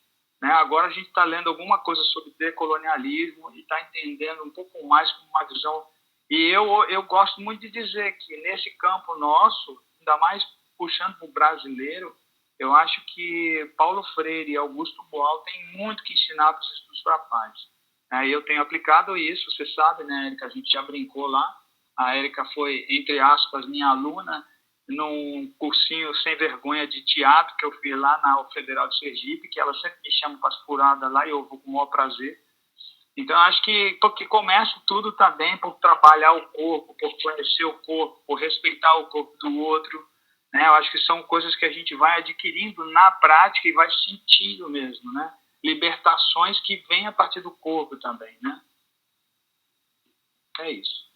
Speaker 2: né? Agora a gente está lendo alguma coisa sobre decolonialismo e está entendendo um pouco mais com uma visão. E eu gosto muito de dizer que nesse campo nosso, ainda mais puxando para o brasileiro, eu acho que Paulo Freire e Augusto Boal têm muito que ensinar para os estudos para a paz. Eu tenho aplicado isso, você sabe, né, Érica? A gente já brincou lá. A Érica foi, entre aspas, minha aluna num cursinho sem vergonha de teatro que eu fiz lá na Federal de Sergipe, que ela sempre me chama para as furadas lá e eu vou com o maior prazer. Então, acho que começa tudo também por trabalhar o corpo, por conhecer o corpo, por respeitar o corpo do outro, né? Eu acho que são coisas que a gente vai adquirindo na prática e vai sentindo mesmo, né? Libertações que vêm a partir do corpo também, né? É isso.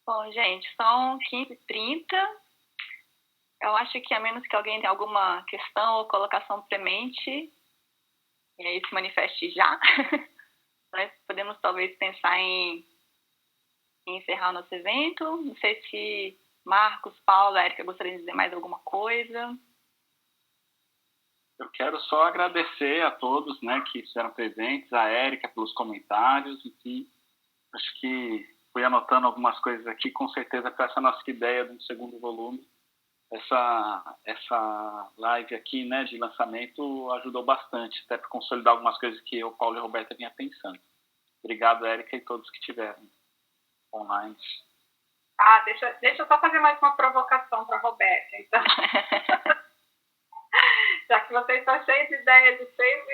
Speaker 1: Bom, gente, são 15h30. Eu acho que, a menos que alguém tenha alguma questão ou colocação premente, e aí se manifeste já, nós podemos talvez pensar em encerrar o nosso evento. Não sei se Marcos, Paula, Érica gostariam de dizer mais alguma coisa.
Speaker 4: Eu quero só agradecer a todos, né, que estiveram presentes, a Érica pelos comentários, enfim, acho que fui anotando algumas coisas aqui, com certeza para essa nossa ideia de um segundo volume. Essa live aqui, né, de lançamento ajudou bastante, até para consolidar algumas coisas que eu, Paulo e a Roberta vinha pensando. Obrigado, Érica, e todos que estiveram online.
Speaker 3: Deixa eu só fazer mais uma provocação para a Roberta, então. Já que vocês estão cheios de ideias e cheios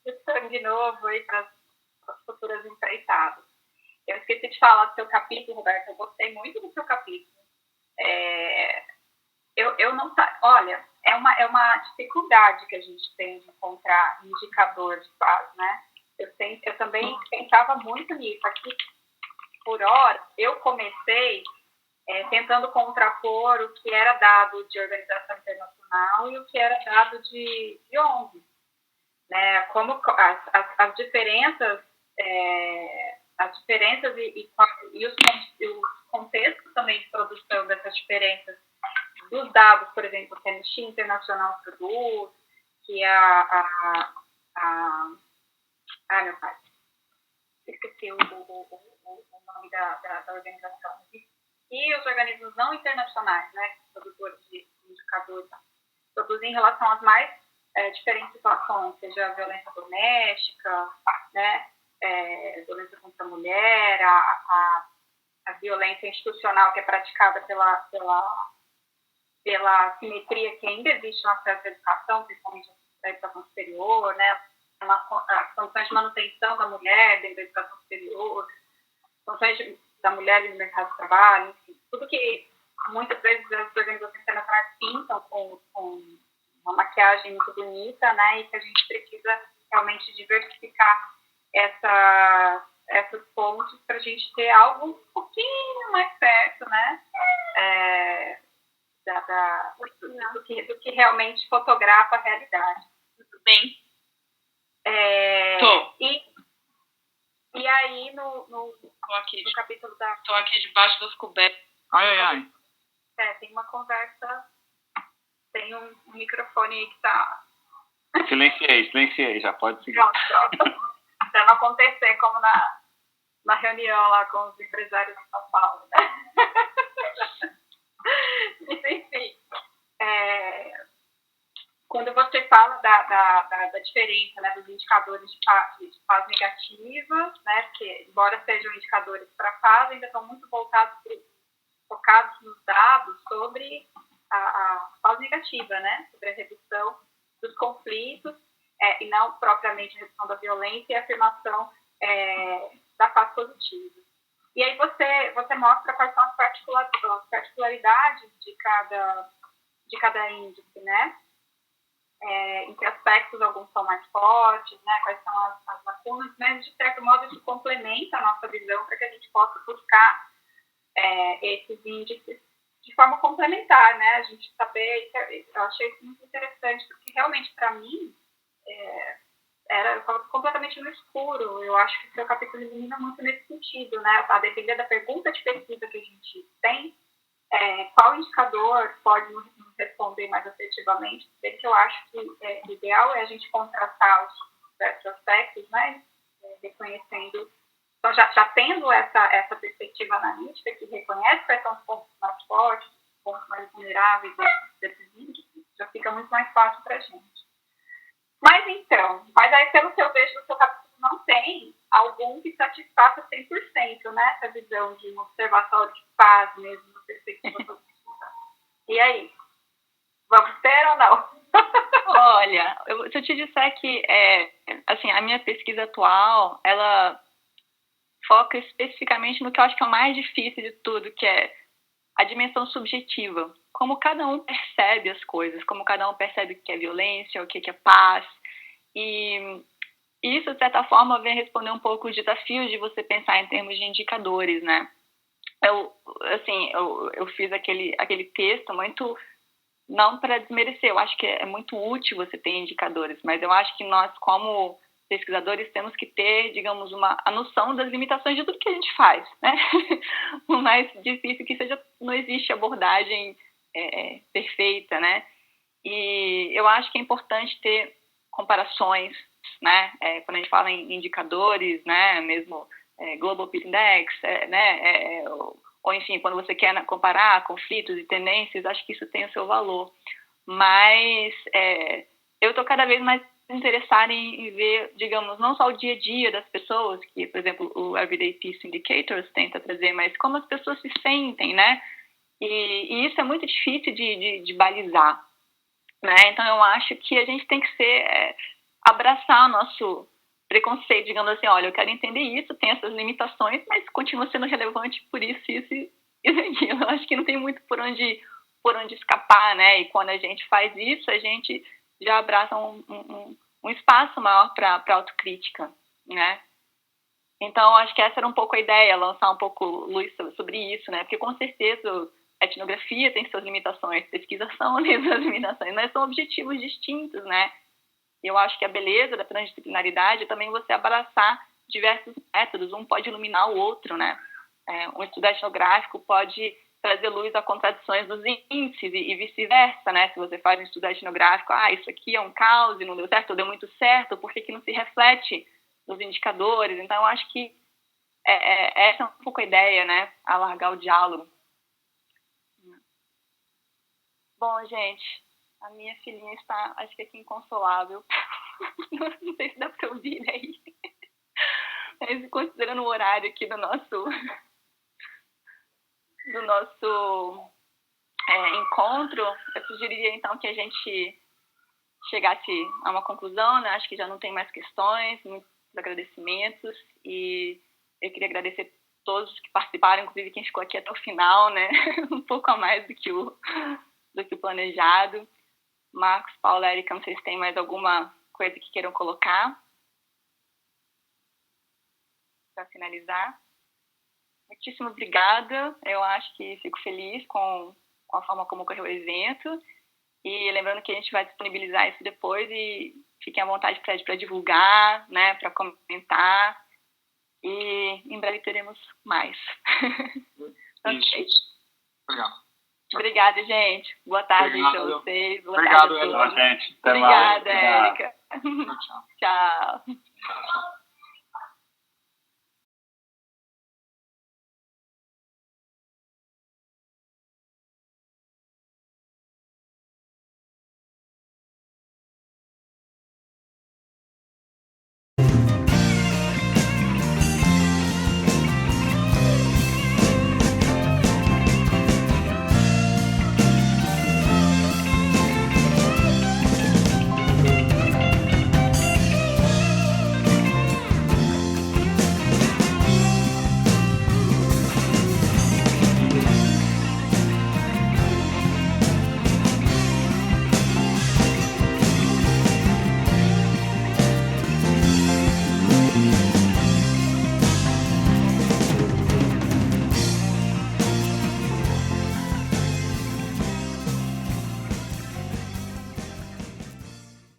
Speaker 3: de sangue novo aí para as futuras empreitadas. Eu esqueci de falar do seu capítulo, Roberta. Eu gostei muito do seu capítulo. Eu não... Olha, é uma dificuldade que a gente tem de encontrar indicador de paz, né? Eu também pensava muito nisso. Aqui, por hora, eu comecei tentando contrapor o que era dado de organização internacional e o que era dado de ONG. Né? Como as diferenças e os contextos também de produção dessas diferenças dos dados, por exemplo, que a Anistia Internacional produz, que meu pai, esqueci o nome da organização, e os organismos não internacionais, né, produtores de indicadores, produzem em relação às mais diferentes situações, seja a violência doméstica, né, violência contra a mulher, a violência institucional que é praticada pela simetria que ainda existe no acesso à educação, principalmente na educação superior, né, as condições de manutenção da mulher dentro da educação superior, condições da mulher no mercado de trabalho, enfim, tudo que muitas vezes as organizações internacionais pintam com uma maquiagem muito bonita, né, e que a gente precisa realmente diversificar essas pontes para a gente ter algo um pouquinho mais perto, né, do que realmente fotografa a realidade.
Speaker 5: Tudo bem?
Speaker 3: E aí, no capítulo da...
Speaker 5: Estou aqui debaixo dos cobertos.
Speaker 2: Ai.
Speaker 3: Tem uma conversa, tem um microfone aí que tá...
Speaker 4: Silenciei, já pode seguir.
Speaker 3: Pronto. Para não acontecer como na reunião lá com os empresários de São Paulo, né? Enfim, quando você fala da diferença, né, dos indicadores de paz negativa, né, porque embora sejam indicadores para paz, ainda estão muito focados nos dados sobre a paz negativa, né, sobre a redução dos conflitos e não propriamente a redução da violência e a afirmação da paz positiva. E aí você mostra quais são as particularidades de cada índice, né? Em que aspectos alguns são mais fortes, né? Quais são as lacunas, mas de certo modo isso complementa a nossa visão para que a gente possa buscar esses índices de forma complementar, né? A gente saber, eu achei isso muito interessante, porque realmente para mim eu estava completamente no escuro. Eu acho que o seu capítulo ilumina muito nesse sentido, né? A depender da pergunta de pesquisa que a gente tem, qual indicador pode nos responder mais assertivamente, bem que eu acho que o ideal é a gente contrastar os diversos aspectos, né? Reconhecendo, então já tendo essa perspectiva analítica que reconhece quais são os pontos mais fortes, os pontos mais vulneráveis desses índices, já fica muito mais fácil para a gente. Mas aí pelo que eu vejo no seu capítulo não tem algum que satisfaça 100%, né? Essa visão de um observatório de paz mesmo, na perspectiva positiva. E aí? Vamos ter ou não?
Speaker 1: Olha, se eu te disser que assim, a minha pesquisa atual, ela foca especificamente no que eu acho que é o mais difícil de tudo, que é a dimensão subjetiva, como cada um percebe as coisas, como cada um percebe o que é violência, o que é paz. E isso, de certa forma, vem responder um pouco os desafios de você pensar em termos de indicadores, né? Eu fiz aquele texto muito, não para desmerecer, eu acho que é muito útil você ter indicadores, mas eu acho que nós, como pesquisadores, temos que ter, digamos, a noção das limitações de tudo que a gente faz, né? Por mais difícil que seja, não existe abordagem perfeita, né? E eu acho que é importante ter comparações, né? Quando a gente fala em indicadores, né? Mesmo Global Peace Index, ou enfim, quando você quer comparar conflitos e tendências, acho que isso tem o seu valor. Mas eu estou cada vez mais interessada em ver, digamos, não só o dia a dia das pessoas, que, por exemplo, o Everyday Peace Indicators tenta trazer, mas como as pessoas se sentem, né? E isso é muito difícil de balizar, né? Então, eu acho que a gente tem que abraçar o nosso preconceito, digamos assim, olha, eu quero entender isso, tem essas limitações, mas continua sendo relevante por isso e aquilo. Eu acho que não tem muito por onde escapar, né? E quando a gente faz isso, a gente já abraça um espaço maior para autocrítica, né? Então, acho que essa era um pouco a ideia, lançar um pouco luz sobre isso, né? Porque, com certeza, a etnografia tem suas limitações, pesquisação tem suas limitações, mas são objetivos distintos, né? E eu acho que a beleza da transdisciplinaridade é também você abraçar diversos métodos, um pode iluminar o outro, né? Um estudo etnográfico pode trazer luz a contradições dos índices e vice-versa, né? Se você faz um estudo etnográfico, isso aqui é um caos e não deu certo, ou deu muito certo, por que não se reflete nos indicadores? Então, eu acho que essa é um pouco a ideia, né? Alargar o diálogo. Bom, gente, a minha filhinha está, acho que aqui, inconsolável. Não sei se dá para ouvir aí. Mas, considerando o horário aqui do nosso encontro, eu sugeriria, então, que a gente chegasse a uma conclusão, né? Acho que já não tem mais questões, muitos agradecimentos, e eu queria agradecer todos que participaram, inclusive quem ficou aqui até o final, né? Um pouco a mais do que o planejado. Marcos, Paula, Érica, não sei se tem mais alguma coisa que queiram colocar para finalizar. Muitíssimo obrigada. Eu acho que fico feliz com a forma como ocorreu o evento. E lembrando que a gente vai disponibilizar isso depois e fiquem à vontade para divulgar, né, para comentar. E em breve teremos mais.
Speaker 2: Isso. Obrigado.
Speaker 1: Obrigada, gente. Boa tarde para vocês. Boa
Speaker 2: Obrigado,
Speaker 1: tarde a todos.
Speaker 4: Gente. Até
Speaker 1: Obrigada,
Speaker 4: mais.
Speaker 1: Érica. Tchau.
Speaker 2: Tchau.